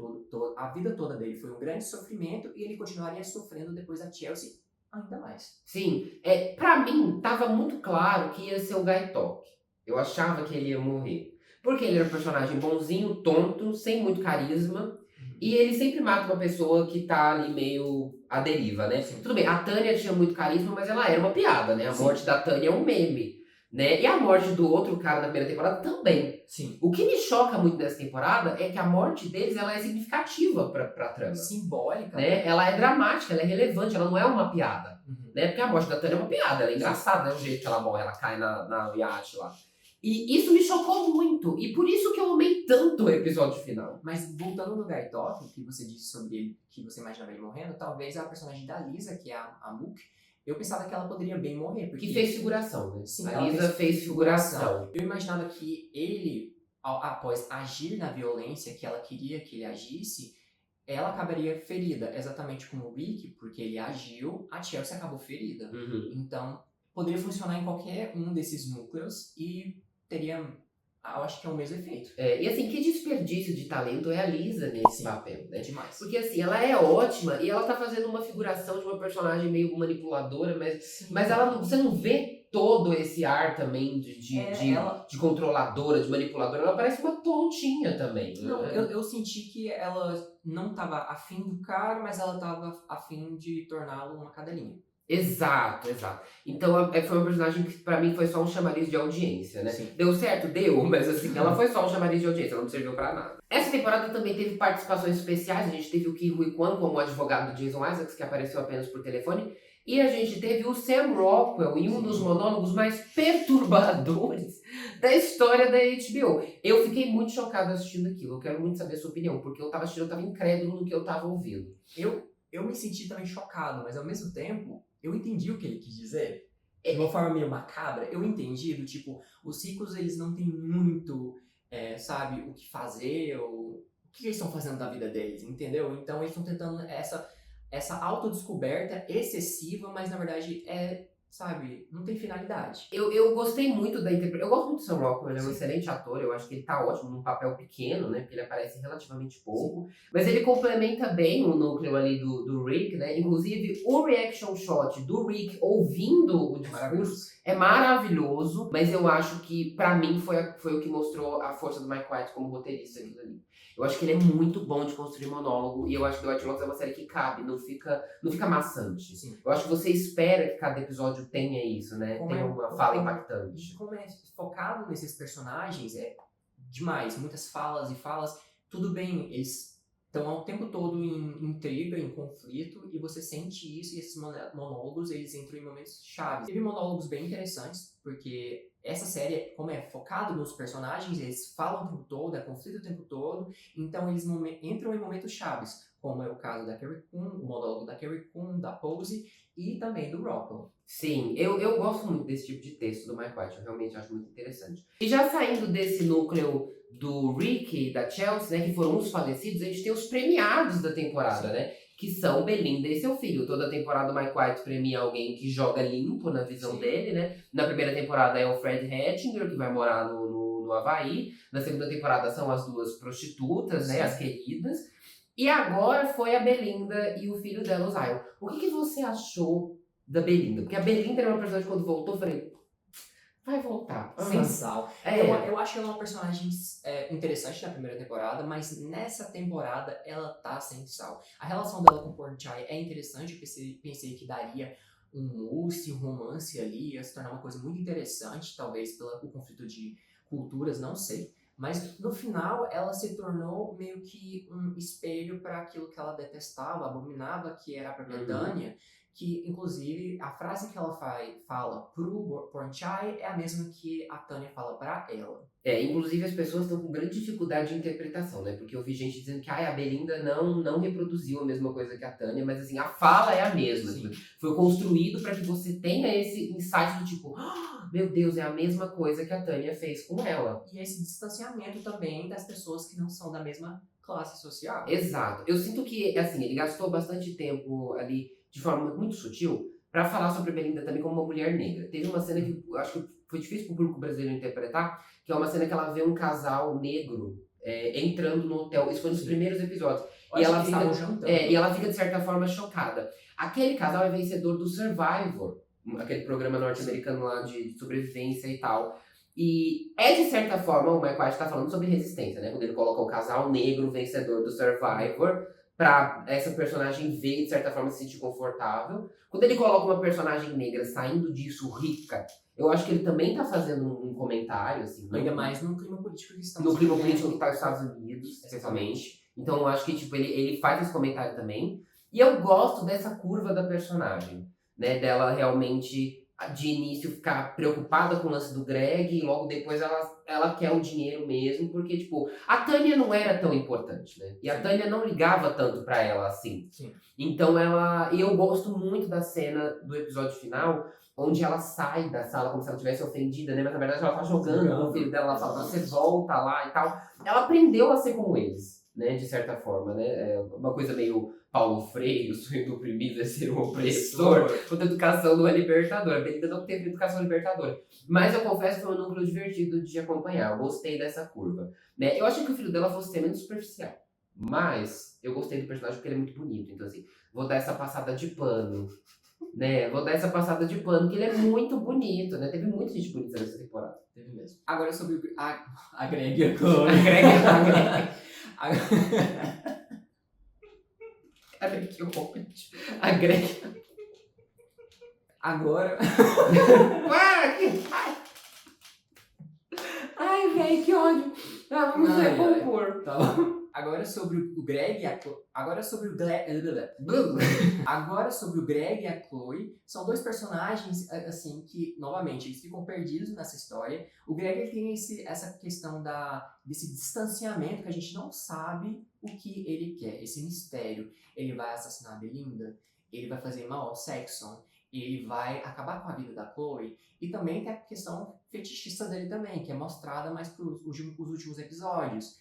a vida toda dele foi um grande sofrimento e ele continuaria sofrendo depois da Chelsea ainda mais. Sim, pra mim tava muito claro que ia ser o Guy Tok. Eu achava que ele ia morrer. Porque ele era um personagem bonzinho, tonto, sem muito carisma. E ele sempre mata uma pessoa que tá ali meio à deriva, né? Tudo bem, a Tânia tinha muito carisma, mas ela era uma piada, né? A morte da Tânia é um meme. né? E a morte do outro cara na primeira temporada também. Sim. O que me choca muito nessa temporada é que a morte deles, ela é significativa pra trama. Simbólica. Né? Ela é dramática, ela é relevante, ela não é uma piada. Né? Porque a morte da Tânia é uma piada, ela é engraçada, né? O jeito que ela morre, ela cai na iate lá. E isso me chocou muito, e por isso que eu amei tanto o episódio final. Mas voltando no Gaitop, que você disse sobre ele, que você imaginava ele morrendo, talvez a personagem da Lisa, que é a Mook, eu pensava que ela poderia bem morrer. Porque... Que fez figuração, né? Sim, a Lisa fez figuração. Eu imaginava que ele, após agir na violência que ela queria que ele agisse, ela acabaria ferida, exatamente como o Rick, porque ele agiu, a Chelsea acabou ferida. Então, poderia funcionar em qualquer um desses núcleos e teria, eu acho que é o mesmo efeito. E assim, que desperdício de talento é a Lisa nesse papel, né? Demais. Porque assim, ela é ótima e ela tá fazendo uma figuração de uma personagem meio manipuladora, mas ela você não vê todo esse ar também de controladora, de manipuladora. Ela parece uma tontinha também. Não, eu senti que ela não tava afim do cara, mas ela tava afim de torná-lo uma cadelinha. Exato. Então foi uma personagem que pra mim foi só um chamariz de audiência, né? Sim. Deu certo? Deu, mas assim, ela foi só um chamariz de audiência, ela não serviu pra nada. Essa temporada também teve participações especiais, a gente teve o Ki Huy Kwan como advogado do Jason Isaacs, que apareceu apenas por telefone, e a gente teve o Sam Rockwell em um dos monólogos mais perturbadores da história da HBO. Eu fiquei muito chocado assistindo aquilo, eu quero muito saber a sua opinião, porque eu tava assistindo, eu tava incrédulo no que eu tava ouvindo. Eu me senti também chocado, mas ao mesmo tempo, eu entendi o que ele quis dizer. De uma forma meio macabra, eu entendi do tipo, os ricos eles não têm muito, sabe, o que fazer, ou o que eles estão fazendo da vida deles, entendeu? Então eles estão tentando essa autodescoberta excessiva, mas na verdade sabe, não tem finalidade. Eu gostei muito da interpretação. Eu gosto muito do Sam Rockwell, ele é um excelente ator. Eu acho que ele tá ótimo num papel pequeno, né? Porque ele aparece relativamente pouco. Mas ele complementa bem o núcleo ali do Rick, né? Inclusive, o reaction shot do Rick ouvindo o discurso é maravilhoso. Mas eu acho que, pra mim, foi o que mostrou a força do Mike White como roteirista aquilo ali. Eu acho que ele é muito bom de construir monólogo. E eu acho que The White Lotus é uma série que cabe, não fica maçante. Sim. Eu acho que você espera que cada episódio tenha isso, né? Tenha uma fala impactante. Como é focado nesses personagens, é demais. Muitas falas e falas. Tudo bem, eles estão ao tempo todo em intriga, em conflito, e você sente isso, e esses monólogos, eles entram em momentos chaves. Teve monólogos bem interessantes, porque essa série, como é focado nos personagens, eles falam o tempo todo, é conflito o tempo todo, então eles entram em momentos chaves, como é o caso da Carrie Coon, o monólogo da Carrie Coon, da Pose, e também do Rockwell. Sim, eu gosto muito desse tipo de texto do Mike White, eu realmente acho muito interessante. E já saindo desse núcleo do Rick e da Chelsea, né, que foram os falecidos, a gente tem os premiados da temporada, né? Que são Belinda e seu filho. Toda temporada o Mike White premia alguém que joga limpo na visão dele, né? Na primeira temporada é o Fred Hatchinger, que vai morar no Havaí. Na segunda temporada são as duas prostitutas, né? As queridas. E agora foi a Belinda e o filho dela, o Zion. O que você achou da Belinda? Porque a Belinda era uma personagem, quando voltou, eu falei, vai voltar. Sem sal. Eu acho ela uma personagem interessante na primeira temporada, mas nessa temporada ela tá sem sal. A relação dela com o Pornchai é interessante, eu pensei que daria um mousse, um romance ali, ia se tornar uma coisa muito interessante, talvez pelo conflito de culturas, não sei. Mas no final ela se tornou meio que um espelho para aquilo que ela detestava, abominava, que era a própria Tânia. Que, inclusive, a frase que ela fala pro Pornchai é a mesma que a Tânia fala pra ela. Inclusive as pessoas estão com grande dificuldade de interpretação, né? Porque eu vi gente dizendo que a Belinda não reproduziu a mesma coisa que a Tânia, mas assim, a fala é a mesma. Sim. Foi construído para que você tenha esse insight do tipo, meu Deus, é a mesma coisa que a Tânia fez com ela. E esse distanciamento também das pessoas que não são da mesma classe social. Exato. Eu sinto que, assim, ele gastou bastante tempo ali, de forma muito sutil, pra falar sobre a Belinda também como uma mulher negra. Teve uma cena que eu acho que foi difícil pro público brasileiro interpretar, que é uma cena que ela vê um casal negro entrando no hotel. Isso foi nos primeiros episódios. E ela fica, de certa forma, chocada. Aquele casal é vencedor do Survivor, aquele programa norte-americano lá de sobrevivência e tal. E de certa forma, o Mike White tá falando sobre resistência, né? Quando ele coloca o casal negro vencedor do Survivor pra essa personagem ver, de certa forma, se sentir confortável. Quando ele coloca uma personagem negra saindo disso rica, eu acho que ele também tá fazendo um comentário, assim. Ainda mais no clima político que estamos No clima vivendo. político que tá nos Estados Unidos, especialmente. Então eu acho que, tipo, ele faz esse comentário também. E eu gosto dessa curva da personagem, né? Dela realmente, de início, ficar preocupada com o lance do Greg e logo depois ela quer o dinheiro mesmo, porque, tipo, a Tânia não era tão importante, né? E a Sim. Tânia não ligava tanto pra ela assim. Sim. Então ela. E eu gosto muito da cena do episódio final, onde ela sai da sala como se ela tivesse ofendida, né? Mas na verdade ela tá jogando com o filho dela, ela fala, você volta lá e tal. Ela aprendeu a ser como eles, né? De certa forma, né? É uma coisa meio Paulo Freire, o sonho do oprimido é ser um opressor. Toda educação não é libertadora. A Belinda não teve educação libertadora. Mas eu confesso que foi um núcleo divertido de acompanhar. Eu gostei dessa curva. Né? Eu achei que o filho dela fosse ser menos superficial. Mas eu gostei do personagem porque ele é muito bonito. Então, assim, vou dar essa passada de pano. Né? Vou dar essa passada de pano, porque ele é muito bonito, né? Teve muita gente bonita nessa temporada. Teve mesmo. Agora sobre a Greg e a Chloe. A Greg, que ódio. A Greg. Agora. Ai, velho, que ódio. Ah, vamos recompor. Tá bom. Agora sobre o Greg e a Chloe. Agora sobre o Greg e a Chloe. São dois personagens, assim, que, novamente, eles ficam perdidos nessa história. O Greg ele tem essa questão desse distanciamento que a gente não sabe o que ele quer. Esse mistério. Ele vai assassinar a Belinda? Ele vai fazer mal ao Saxon? Ele vai acabar com a vida da Chloe? E também tem a questão fetichista dele também, que é mostrada mais pros os últimos episódios.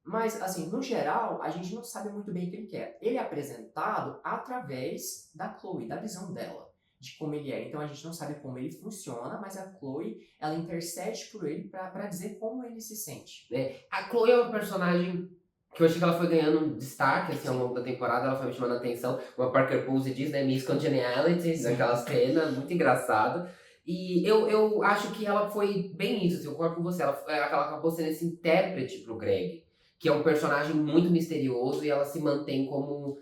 Mas, assim, no geral, a gente não sabe muito bem o que ele quer. Ele é apresentado através da Chloe, da visão dela, de como ele é. Então a gente não sabe como ele funciona, mas a Chloe, ela intercede por ele pra dizer como ele se sente. A Chloe é uma personagem que eu achei que ela foi ganhando um destaque, assim, ao longo da temporada, ela foi me chamando a atenção. Como a Parker Posey diz, né, Miss Congeniality, naquela cena, muito engraçado. E eu acho que ela foi bem isso, assim, eu concordo com você, ela acabou sendo esse intérprete pro Greg, que é um personagem muito misterioso e ela se mantém como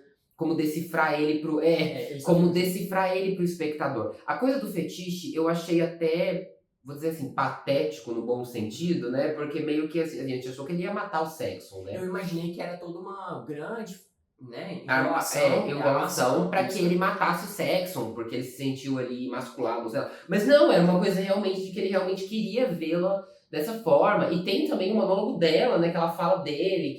decifrar ele pro decifrar ele pro espectador. A coisa do fetiche eu achei até, vou dizer assim, patético no bom sentido, né? Porque meio que assim, a gente achou que ele ia matar o Saxon, né? Eu imaginei que era toda uma grande, né, enrolação pra que ele matasse o Saxon, porque ele se sentiu ali emasculado, sei lá. Mas não, era uma coisa realmente de que ele realmente queria vê-la dessa forma. E tem também o monólogo dela, né? Que ela fala dele,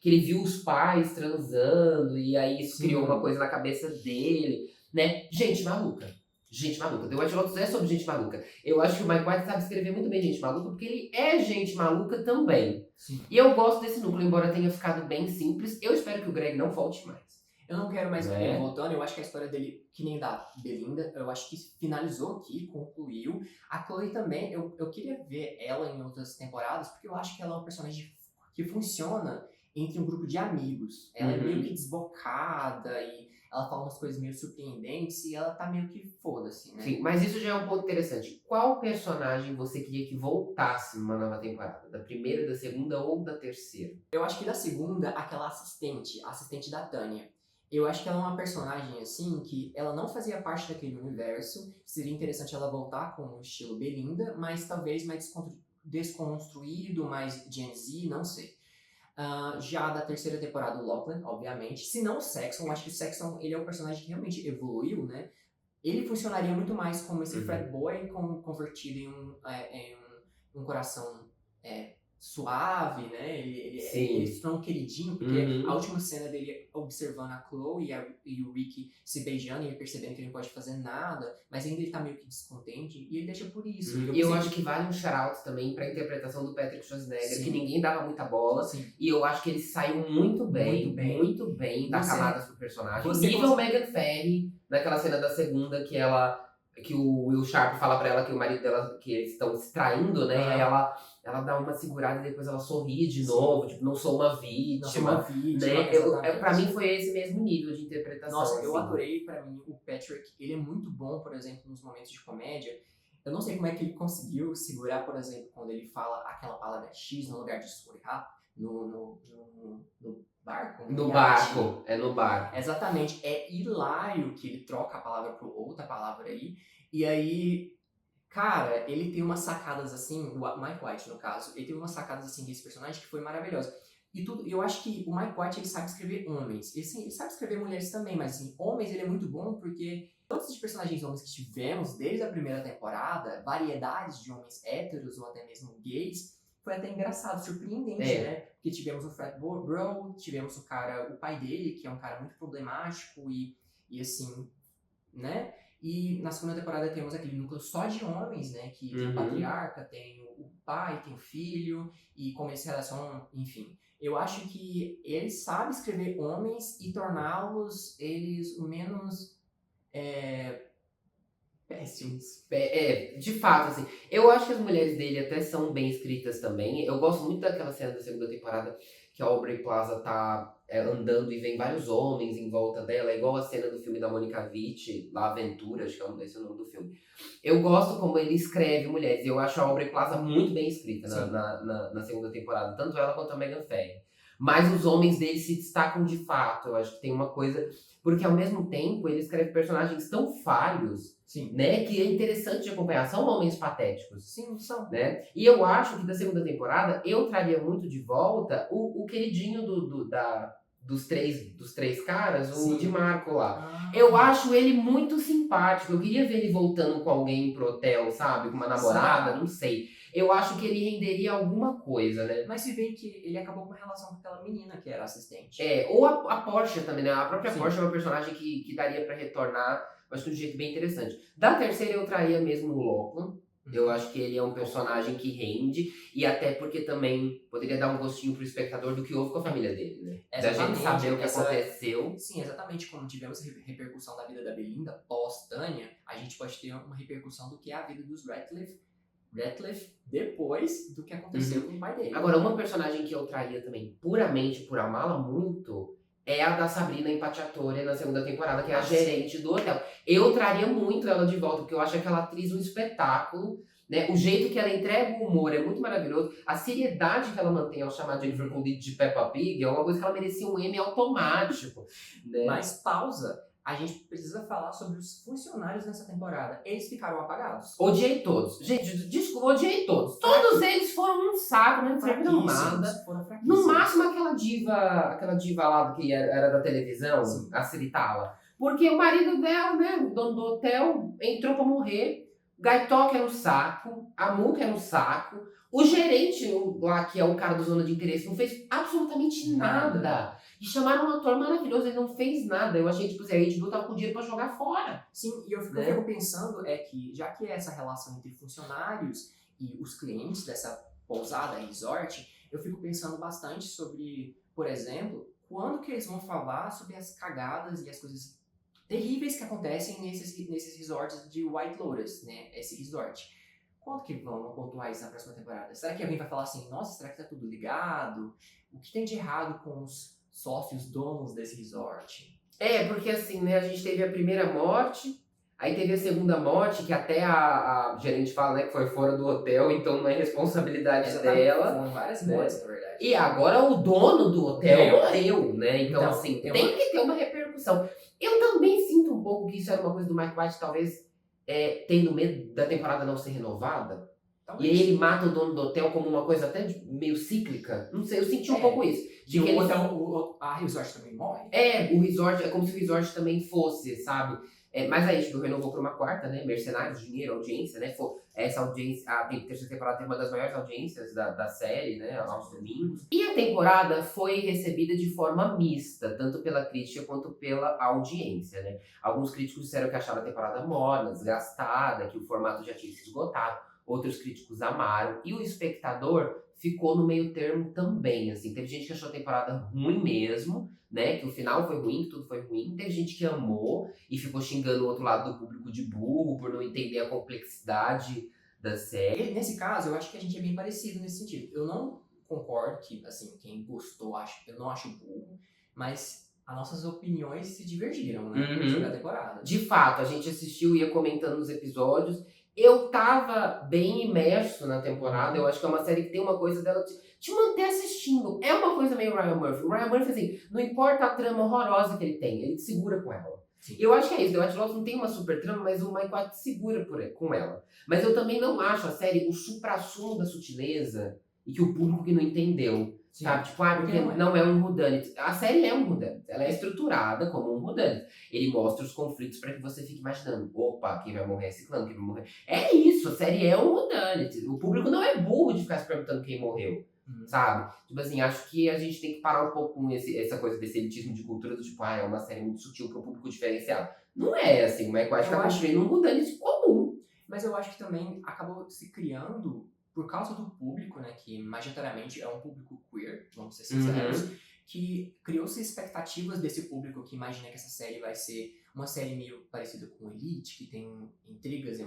que ele viu os pais transando, e aí isso criou uma coisa na cabeça dele, né? Gente maluca. Gente maluca. The White Lotus é sobre gente maluca. Eu acho que o Mike White sabe escrever muito bem gente maluca, porque ele é gente maluca também. Sim. E eu gosto desse núcleo, embora tenha ficado bem simples. Eu espero que o Greg não volte mais. Eu não quero mais ele voltando, eu acho que a história dele, que nem da Belinda, eu acho que finalizou aqui, concluiu. A Chloe também, eu queria ver ela em outras temporadas, porque eu acho que ela é uma personagem que funciona entre um grupo de amigos. Ela é meio que desbocada e ela fala umas coisas meio surpreendentes e ela tá meio que foda-se, né? Sim, mas isso já é um ponto interessante. Qual personagem você queria que voltasse numa nova temporada? Da primeira, da segunda ou da terceira? Eu acho que da segunda, aquela assistente, a assistente da Tânia. Eu acho que ela é uma personagem, assim, que ela não fazia parte daquele universo. Seria interessante ela voltar com o estilo Belinda, mas talvez mais desconstruído, mais Gen Z, não sei. Já da terceira temporada, o Lachlan, obviamente. Se não o Saxon, eu acho que o Saxon ele é um personagem que realmente evoluiu, né? Ele funcionaria muito mais como esse frat boy convertido em um coração suave, né? Ele se tornou um queridinho, porque a última cena dele observando a Chloe e o Ricky se beijando e ele percebendo que ele não pode fazer nada, mas ainda ele tá meio que descontente e ele deixa por isso. E eu acho que vale um shout-out também pra interpretação do Patrick Schwarzenegger, que ninguém dava muita bola. Sim. E eu acho que ele saiu muito bem da camadas do personagem. Nível Megan Ferry, naquela cena da segunda que o Will Sharp fala pra ela que o marido dela, que eles estão se traindo, né? E aí ela dá uma segurada e depois ela sorri de novo, tipo, não sou uma vítima. Né? Pra mim foi esse mesmo nível de interpretação. Nossa, assim. eu adorei, pra mim, o Patrick, ele é muito bom, por exemplo, nos momentos de comédia. Eu não sei como é que ele conseguiu segurar, por exemplo, quando ele fala aquela palavra X no lugar de sorry, no barco. No iate. barco, é no barco. Exatamente. É hilário que ele troca a palavra por outra palavra aí. E aí, cara, ele tem umas sacadas assim, o Mike White no caso, ele tem umas sacadas assim desse personagem que foi maravilhosa. E tudo, eu acho que o Mike White ele sabe escrever homens. E, assim, ele sabe escrever mulheres também, mas assim, homens ele é muito bom porque todos os personagens homens que tivemos desde a primeira temporada, variedades de homens héteros ou até mesmo gays, foi até engraçado, surpreendente, né? Porque tivemos o Frat Bro, tivemos o pai dele, que é um cara muito problemático e assim, né? E na segunda temporada temos aquele núcleo só de homens, né? Que tem o patriarca, tem o pai, tem o filho, e como eles se relacionam, enfim. Eu acho que ele sabe escrever homens e torná-los eles o menos péssimos. De fato, assim, eu acho que as mulheres dele até são bem escritas também. Eu gosto muito daquela cena da segunda temporada que a Aubrey Plaza tá andando e vem vários homens em volta dela, é igual a cena do filme da Monica Vitti, La Aventura, acho que esse é o nome do filme. Eu gosto como ele escreve mulheres, eu acho a Aubrey Plaza muito bem escrita na segunda temporada, tanto ela quanto a Megan Ferry. Mas os homens dele se destacam de fato, eu acho que tem uma coisa... Porque ao mesmo tempo ele escreve personagens tão falhos, Sim. né, que é interessante de acompanhar. São homens patéticos. Sim, são. Né? E eu acho que da segunda temporada eu traria muito de volta o queridinho dos três caras, o Di Marco lá. Eu acho ele muito simpático. Eu queria ver ele voltando com alguém pro hotel, sabe? Com uma namorada, não sei. Eu acho que ele renderia alguma coisa, né? Mas se vê que ele acabou com uma relação com aquela menina que era assistente. Ou a Porsche também, né? A própria Porsche é uma personagem que daria pra retornar, acho que de um jeito bem interessante. Da terceira eu traria mesmo o Lachlan. Eu acho que ele é um personagem que rende, e até porque também poderia dar um gostinho pro espectador do que houve com a família dele, né? Da gente saber o que aconteceu. Sim, exatamente. Como tivemos repercussão da vida da Belinda pós-Tânia, a gente pode ter uma repercussão do que é a vida dos Ratcliffe depois do que aconteceu com o pai dele. Agora, uma personagem que eu traria também puramente por amá-la muito é a da Sabrina Impacciatore na segunda temporada, que é a gerente do hotel. Eu traria muito ela de volta, porque eu acho aquela atriz um espetáculo, né? O jeito que ela entrega o humor é muito maravilhoso. A seriedade que ela mantém ao chamar Jennifer Coolidge de Peppa Pig é uma coisa que ela merecia um Emmy automático. Né? Mas pausa. A gente precisa falar sobre os funcionários nessa temporada. Eles ficaram apagados. Odiei todos. Gente, desculpa, odiei todos. Todos eles foram um saco, não serviram nada. No máximo aquela diva lá que era da televisão, a Ciritala. Porque o marido dela, né, o dono do hotel, entrou pra morrer. Gaitoque era um saco, a Muca era um saco. O gerente lá, que é o cara do Zona de Interesse, não fez absolutamente nada. E chamaram um ator maravilhoso, ele não fez nada. Eu achei, tipo assim, a HBO tava com dinheiro pra jogar fora. Sim, e eu fico pensando que, já que é essa relação entre funcionários e os clientes dessa pousada, resort, eu fico pensando bastante sobre, por exemplo, quando que eles vão falar sobre as cagadas e as coisas terríveis que acontecem nesses resorts de White Lotus, né? Esse resort. Quando que vão pontuar isso na próxima temporada? Será que alguém vai falar assim, nossa, será que tá tudo ligado? O que tem de errado com os sócios donos desse resort? Porque assim, né, a gente teve a primeira morte, aí teve a segunda morte, que até a gerente fala, né, que foi fora do hotel, então não é responsabilidade dela. Foram várias mortes, na verdade. E agora o dono do hotel morreu, né? Então assim, tem que ter uma repercussão. Eu também sinto um pouco que isso era uma coisa do Mike White, talvez tendo medo da temporada não ser renovada. E aí ele mata o dono do hotel como uma coisa até meio cíclica. Não sei, eu senti um pouco isso. De que a resort também morre? O resort, é como se o resort também fosse, sabe? Mas aí, tipo, renovou pra uma quarta, né? Mercenários, dinheiro, audiência, né? Essa audiência, a terceira temporada teve uma das maiores audiências da série, né? Aos domingos. E a temporada foi recebida de forma mista, tanto pela crítica quanto pela audiência, né? Alguns críticos disseram que acharam a temporada morna, desgastada, que o formato já tinha se esgotado. Outros críticos amaram. E o espectador ficou no meio termo também, assim. Teve gente que achou a temporada ruim mesmo, né? Que o final foi ruim, que tudo foi ruim. Teve gente que amou e ficou xingando o outro lado do público de burro por não entender a complexidade da série. Nesse caso, eu acho que a gente é bem parecido nesse sentido. Eu não concordo que, assim, quem gostou, eu não acho burro, mas as nossas opiniões se divergiram, né? Sobre a temporada. De fato, a gente assistiu e ia comentando nos episódios. Eu tava bem imerso na temporada, eu acho que é uma série que tem uma coisa dela te manter assistindo. É uma coisa meio Ryan Murphy. O Ryan Murphy, assim, não importa a trama horrorosa que ele tem, ele te segura com ela. Sim. Eu acho que é isso, The White Lotus não tem uma super trama, mas o Mike White te segura com ela. Mas eu também não acho a série o suprassumo da sutileza e que o público que não entendeu. Sim. Sabe? Tipo, porque não é um whodunit. A série é um whodunit. Ela é estruturada como um whodunit. Ele mostra os conflitos pra que você fique imaginando. Opa, quem vai morrer é esse clã, quem vai morrer. É isso, a série é um whodunit. O público não é burro de ficar se perguntando quem morreu. Sabe? Tipo assim, acho que a gente tem que parar um pouco com essa coisa desse elitismo de cultura do tipo, é uma série muito sutil para o público diferenciado. Não é assim, o Mike White tá construindo um whodunit comum. Mas eu acho que também acabou se criando por causa do público, né, que majoritariamente é um público queer, vamos ser sinceros, que criou-se expectativas desse público que imagina que essa série vai ser uma série meio parecida com Elite, que tem intrigas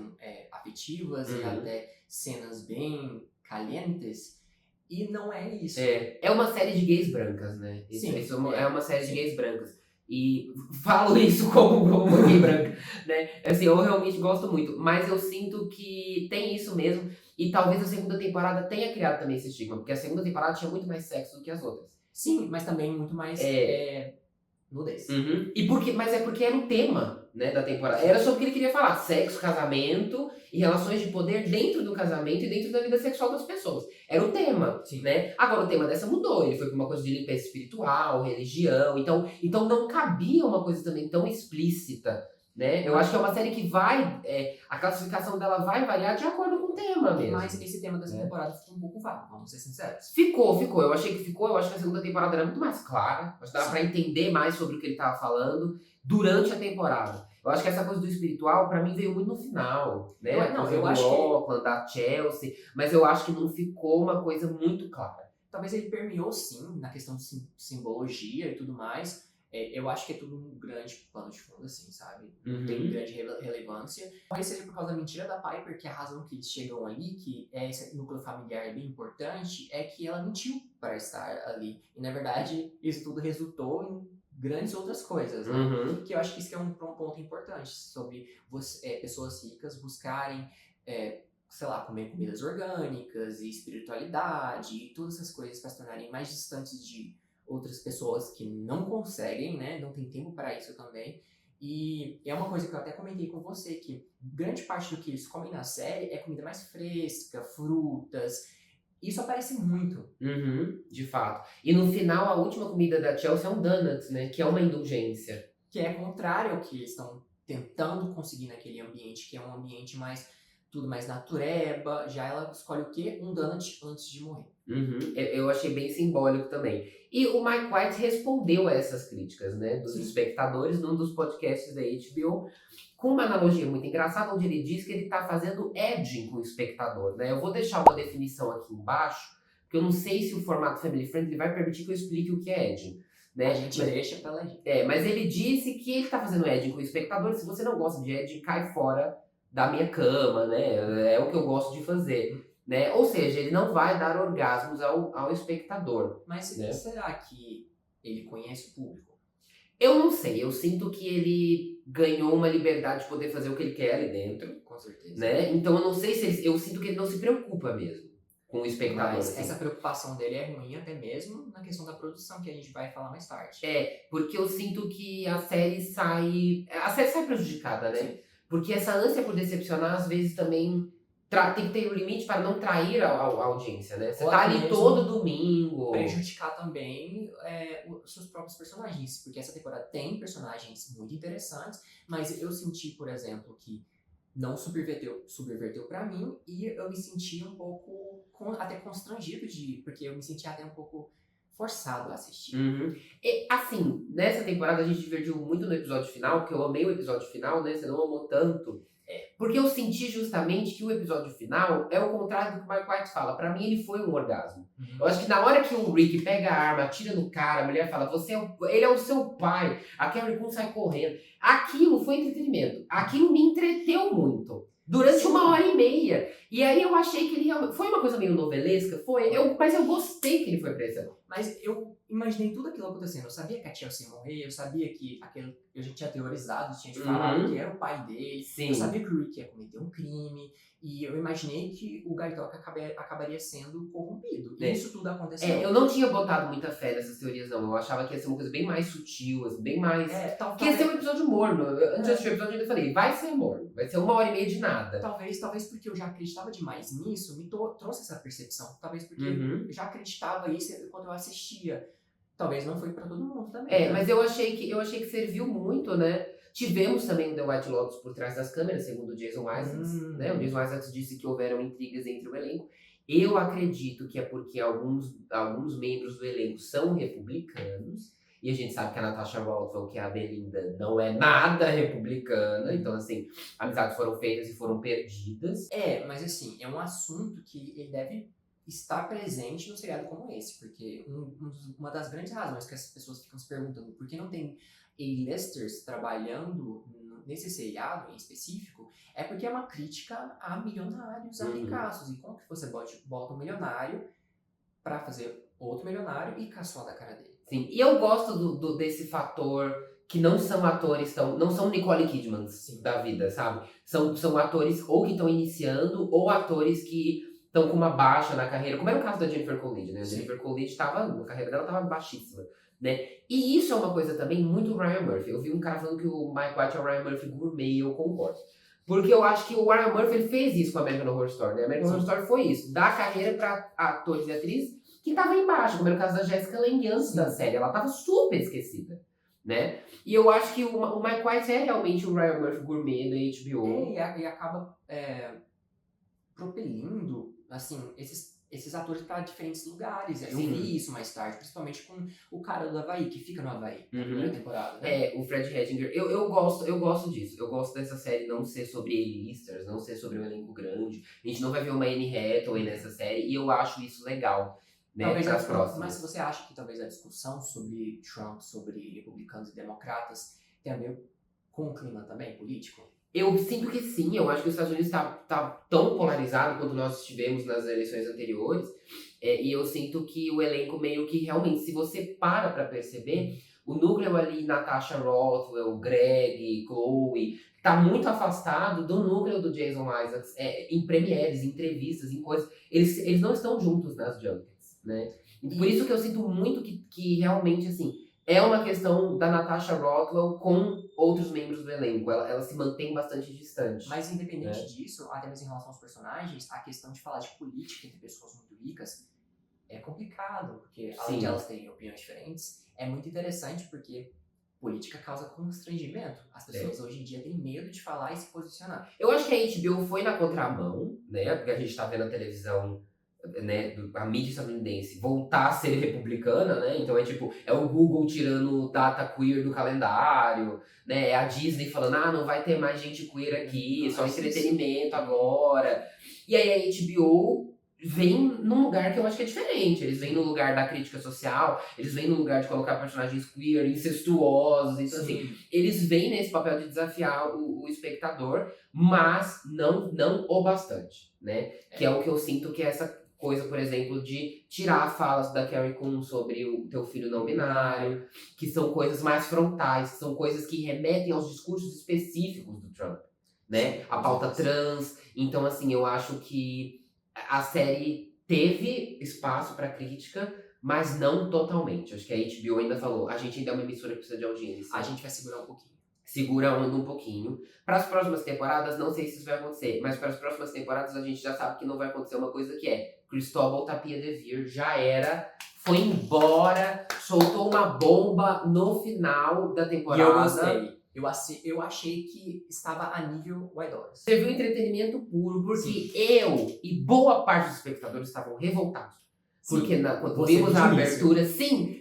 afetivas e até cenas bem calientes, e não é isso. É uma série de gays brancas, né? Sim, é uma série de gays brancas. E falo isso como uma gay branca, né? Assim, eu realmente gosto muito, mas eu sinto que tem isso mesmo. E talvez a segunda temporada tenha criado também esse estigma, porque a segunda temporada tinha muito mais sexo do que as outras. Sim, mas também muito mais nudez. Mas é porque era o tema, né, da temporada. Era sobre o que ele queria falar: sexo, casamento e relações de poder dentro do casamento e dentro da vida sexual das pessoas. Era o tema, né? Agora o tema dessa mudou, ele foi pra uma coisa de limpeza espiritual, religião, então não cabia uma coisa também tão explícita, né? Eu acho que é uma série que a classificação dela vai variar de acordo com o tema mesmo. Mas esse tema dessa temporada ficou um pouco vago, vamos ser sinceros. Ficou. Eu achei que ficou. Eu acho que a segunda temporada era muito mais clara. Acho que dava pra entender mais sobre o que ele tava falando durante a temporada. Eu acho que essa coisa do espiritual, pra mim, veio muito no final, né? Eu acho Auckland, da Chelsea. Mas eu acho que não ficou uma coisa muito clara. Talvez ele permeou, sim, na questão de simbologia e tudo mais. Eu acho que é tudo um grande plano de fundo, assim, sabe? Tem grande relevância. Talvez seja por causa da mentira da Piper, que a razão que eles chegam ali, que esse núcleo familiar é bem importante, é que ela mentiu para estar ali. E, na verdade, isso tudo resultou em grandes outras coisas, né? Que eu acho que isso é um ponto importante, sobre pessoas ricas buscarem, sei lá, comer comidas orgânicas e espiritualidade e todas essas coisas para se tornarem mais distantes de outras pessoas que não conseguem, né? Não tem tempo para isso também. E é uma coisa que eu até comentei com você, que grande parte do que eles comem na série é comida mais fresca, frutas. Isso aparece muito. De fato. E no final, a última comida da Chelsea é um donuts, né? Que é uma indulgência. Que é contrário ao que eles estão tentando conseguir naquele ambiente, que é um ambiente tudo mais natureba. Já ela escolhe o quê? Um donut antes de morrer. Eu achei bem simbólico também. E o Mike White respondeu a essas críticas, né, dos espectadores num dos podcasts da HBO, com uma analogia muito engraçada, onde ele diz que ele está fazendo edging com o espectador, né? Eu vou deixar uma definição aqui embaixo, porque eu não sei se o formato family friendly vai permitir que eu explique o que é edging. Né? A gente deixa pela gente. Mas ele disse que ele está fazendo edging com o espectador. Se você não gosta de edging, cai fora da minha cama, né? É o que eu gosto de fazer. Né? Ou seja, ele não vai dar orgasmos ao espectador. Mas né? Será que ele conhece o público? Eu não sei. Eu sinto que ele ganhou uma liberdade de poder fazer o que ele quer ali dentro. Com certeza. Né? Então eu não sei se eu sinto que ele não se preocupa mesmo com o espectador. Mas essa preocupação dele é ruim até mesmo na questão da produção, que a gente vai falar mais tarde. Porque eu sinto que a série sai prejudicada, né? Sim. Porque essa ânsia por decepcionar, às vezes, também tem que ter um limite para não trair a audiência, né? Você tá ali todo domingo. Prejudicar também os seus próprios personagens, porque essa temporada tem personagens muito interessantes, mas eu senti, por exemplo, que não subverteu pra mim, e eu me senti um pouco até constrangido porque eu me senti até um pouco forçado a assistir. E, assim, nessa temporada a gente divergiu muito no episódio final, porque eu amei o episódio final, né? Você não amou tanto. Porque eu senti justamente que o episódio final é o contrário do que o Mike White fala. Pra mim, ele foi um orgasmo. Eu acho que na hora que o Rick pega a arma, atira no cara, a mulher fala, ele é o seu pai. A Carrie Coon sai correndo. Aquilo foi entretenimento. Aquilo me entreteu muito. Durante 1h30. E aí eu achei que ele realmente... Foi uma coisa meio novelesca? Foi. Mas eu gostei que ele foi pra essa. Mas eu imaginei tudo aquilo acontecendo. Eu sabia que a Chelsea ia morrer, eu sabia que eu já tinha teorizado, tinha te falado que era o pai dele. Sim. Eu sabia que o Rick ia cometer um crime. E eu imaginei que o Gaitoka acabaria sendo corrompido. E isso tudo aconteceu. Eu não tinha botado muita fé nessas teorias, não. Eu achava que ia ser uma coisa bem mais sutil, assim, bem mais... que ia ser um episódio morno. Antes de assistir o episódio, eu ainda falei, vai ser morno. Vai ser 1h30 de nada. Talvez porque eu já acreditava demais nisso, me trouxe essa percepção. Talvez porque eu já acreditava isso quando eu assistia. Talvez não foi pra todo mundo também. Mas eu achei que serviu muito, né? Tivemos também o The White Lotus por trás das câmeras, segundo o Jason Isaacs. Né? O Jason Isaacs disse que houveram intrigas entre o elenco. Eu acredito que é porque alguns membros do elenco são republicanos. E a gente sabe que a Natasha Rothwell, que é a Belinda, não é nada republicana. Então, assim, amizades foram feitas e foram perdidas. Mas assim, é um assunto que ele deve estar presente num seriado como esse. Porque uma das grandes razões que as pessoas ficam se perguntando por que não tem A-listers trabalhando nesse seriado em específico, é porque é uma crítica a milionários, a ricaços. E como que você bota um milionário pra fazer outro milionário e caçoar da cara dele? Sim, e eu gosto desse fator que não são atores não são Nicole Kidmans da vida, sabe? São atores ou que estão iniciando ou atores que estão com uma baixa na carreira, como é o caso da Jennifer Coolidge, né? A Jennifer Coolidge a carreira dela estava baixíssima, né? E isso é uma coisa também muito Ryan Murphy. Eu vi um cara falando que o Mike White é o Ryan Murphy gourmet e eu concordo. Porque eu acho que o Ryan Murphy ele fez isso com a American Horror Story, né? American Horror Story foi isso, dar carreira para atores e atrizes que estavam embaixo, como era o caso da Jessica Lange antes da série. Ela estava super esquecida, né? E eu acho que o Mike White é realmente o Ryan Murphy gourmet da HBO. E acaba propelindo, assim, esses atores para diferentes lugares. Eu vi isso mais tarde, principalmente com o cara do Havaí, que fica no Havaí na primeira temporada, né? O Fred Hettinger. Eu gosto disso. Eu gosto dessa série não ser sobre A-listers, não ser sobre um elenco grande. A gente não vai ver uma Anne Hathaway nessa série, e eu acho isso legal. Né, talvez pras próximas. Mas você acha que talvez a discussão sobre Trump, sobre republicanos e democratas tem a ver com o clima também político? Eu sinto que sim. Eu acho que os Estados Unidos tá tão polarizado quanto nós estivemos nas eleições anteriores. E eu sinto que o elenco meio que realmente, se você para pra perceber, o núcleo ali, Natasha Rothwell, Greg, Chloe, tá muito afastado do núcleo do Jason Isaacs em premieres, em entrevistas, em coisas. Eles não estão juntos nas junkets. Né? Por isso que eu sinto muito que realmente, assim, é uma questão da Natasha Rothwell com outros membros do elenco. Ela se mantém bastante distante. Mas independente disso, até mesmo em relação aos personagens, a questão de falar de política entre pessoas muito ricas é complicado, porque além de elas terem opiniões diferentes, é muito interessante porque política causa constrangimento. As pessoas hoje em dia têm medo de falar e se posicionar. Eu acho que a HBO foi na contramão, né? Porque a gente tá vendo a televisão, né, a mídia estadunidense voltar a ser republicana, né? Então é o Google tirando data queer do calendário, né? É a Disney falando, não vai ter mais gente queer aqui, só entretenimento agora. E aí a HBO vem num lugar que eu acho que é diferente. Eles vêm no lugar da crítica social, eles vêm no lugar de colocar personagens queer, incestuosos, então assim, eles vêm nesse papel de desafiar o espectador, mas não o bastante, né? Que é o que eu sinto que é essa coisa, por exemplo, de tirar falas da Carrie Coon sobre o teu filho não binário, que são coisas mais frontais, que são coisas que remetem aos discursos específicos do Trump, né? A pauta trans. Então, assim, eu acho que a série teve espaço para crítica, mas não totalmente. Acho que a HBO ainda falou, a gente ainda é uma emissora que precisa de audiência. A gente vai segurar um pouquinho. Segura um pouquinho. Para as próximas temporadas, não sei se isso vai acontecer, mas para as próximas temporadas a gente já sabe que não vai acontecer uma coisa que é Cristóbal Tapia de Vir já era, foi embora, soltou uma bomba no final da temporada. E eu gostei. Eu achei que estava a nível White Lotus. Você viu entretenimento puro, porque eu e boa parte dos espectadores estavam revoltados. Sim. Porque quando vimos a abertura,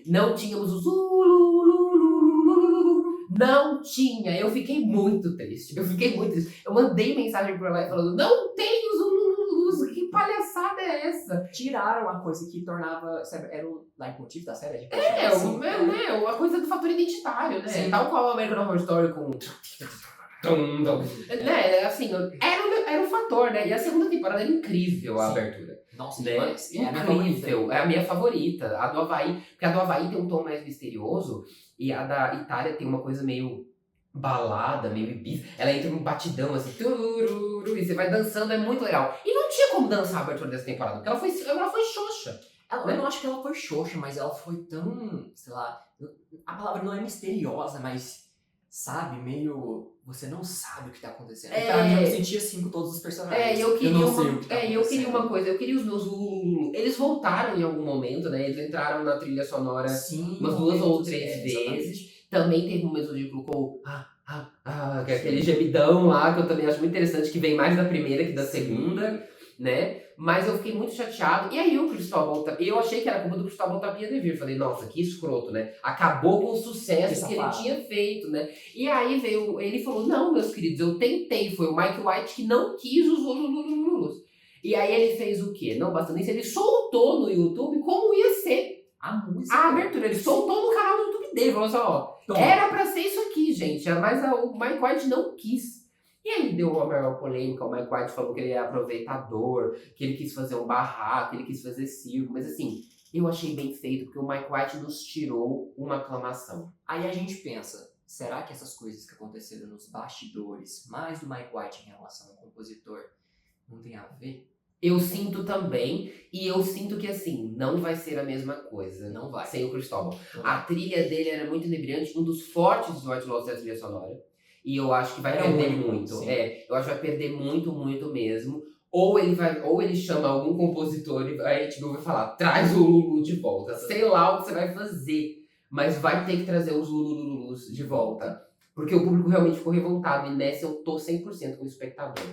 não tínhamos os não tinha. Eu fiquei muito triste. Eu mandei mensagem pra ela falando, não tem os ulululus, que palhaçada é essa? Tiraram a coisa que tornava, sabe, era o leitmotiv da série. A coisa do fator identitário, né? Sim. Tal qual a American Horror Story com... né? Assim, era o fator ator, né? E a segunda temporada é incrível, a Sim. abertura. Nossa, Né? demais. É a minha favorita. Incrível. É a minha favorita. A do Havaí. Porque a do Havaí tem um tom mais misterioso. E a da Itália tem uma coisa meio balada, meio ibis. Ela entra num batidão assim. Tururu, e você vai dançando, é muito legal. E não tinha como dançar a abertura dessa temporada. Porque ela foi xoxa. Eu não acho que ela foi xoxa, mas ela foi tão, sei lá, a palavra não é misteriosa, mas, sabe, meio, você não sabe o que tá acontecendo. É. Pra mim, eu me senti assim com todos os personagens. E eu queria não sei o que tá eu queria uma acontecendo. coisa, eu queria os meus Lulu. Eles voltaram em algum momento, né? Eles entraram na trilha sonora Sim, umas 2 ou momentos, 3 exatamente. vezes. Também teve momentos onde ele colocou que é aquele gemidão lá, que eu também acho muito interessante, que vem mais da primeira que da segunda, né? Mas eu fiquei muito chateado. E aí o Cristóbal, eu achei que era culpa do Cristóbal Tapia de Vir. Falei, nossa, que escroto, né? Acabou com o sucesso que ele tinha feito, né? E aí veio, ele falou, não, meus queridos, eu tentei. Foi o Mike White que não quis os Lululululus. E aí ele fez o quê? Não bastante isso, ele soltou no YouTube como ia ser A música. a abertura. Ele soltou no canal do YouTube dele, falou assim, ó, era pra ser isso aqui, gente, mas o Mike White não quis. E aí deu uma maior polêmica, o Mike White falou que ele é aproveitador, que ele quis fazer um barraco, ele quis fazer circo, mas assim, eu achei bem feito, porque o Mike White nos tirou uma aclamação. Aí a gente pensa, será que essas coisas que aconteceram nos bastidores, mais do Mike White em relação ao compositor, não tem a ver? Eu sinto também, e eu sinto que assim, não vai ser a mesma coisa. Não vai. Sem o Cristóbal. Não A vai. trilha dele era muito inebriante, um dos fortes do White Lotus é a trilha sonora. E eu acho que vai Era perder único, muito. sim. Eu acho que vai perder muito, muito mesmo. Ou ele chama algum compositor e a HBO vai falar, traz o Lulu de volta. Sei lá o que você vai fazer, mas vai ter que trazer os Lulululus de volta. Porque o público realmente ficou revoltado, e nessa eu tô 100% com o espectador.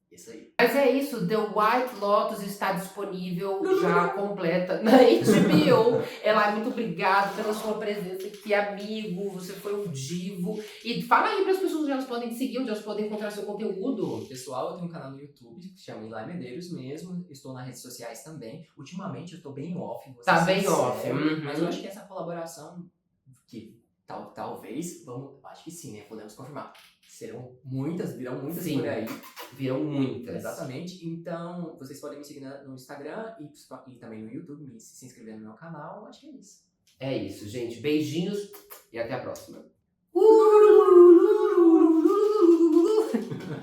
Isso aí. Mas é isso, The White Lotus está disponível já completa na HBO. Ela, muito obrigada pela sua presença aqui, amigo. Você foi um divo. E fala aí para as pessoas onde elas podem te seguir, onde elas podem encontrar seu conteúdo. Pessoal, eu tenho um canal no YouTube que se chama Eli Medeiros mesmo. Estou nas redes sociais também. Ultimamente eu estou bem off. vou ser Tá bem sincero, off. Mas eu acho que essa colaboração, que talvez, acho que sim, né? Podemos confirmar. Virão muitas Sim. por aí. Virão muitas. Exatamente. Então, vocês podem me seguir no Instagram e também no YouTube, se inscrever no meu canal. Acho que é isso. É isso, gente. Beijinhos e até a próxima.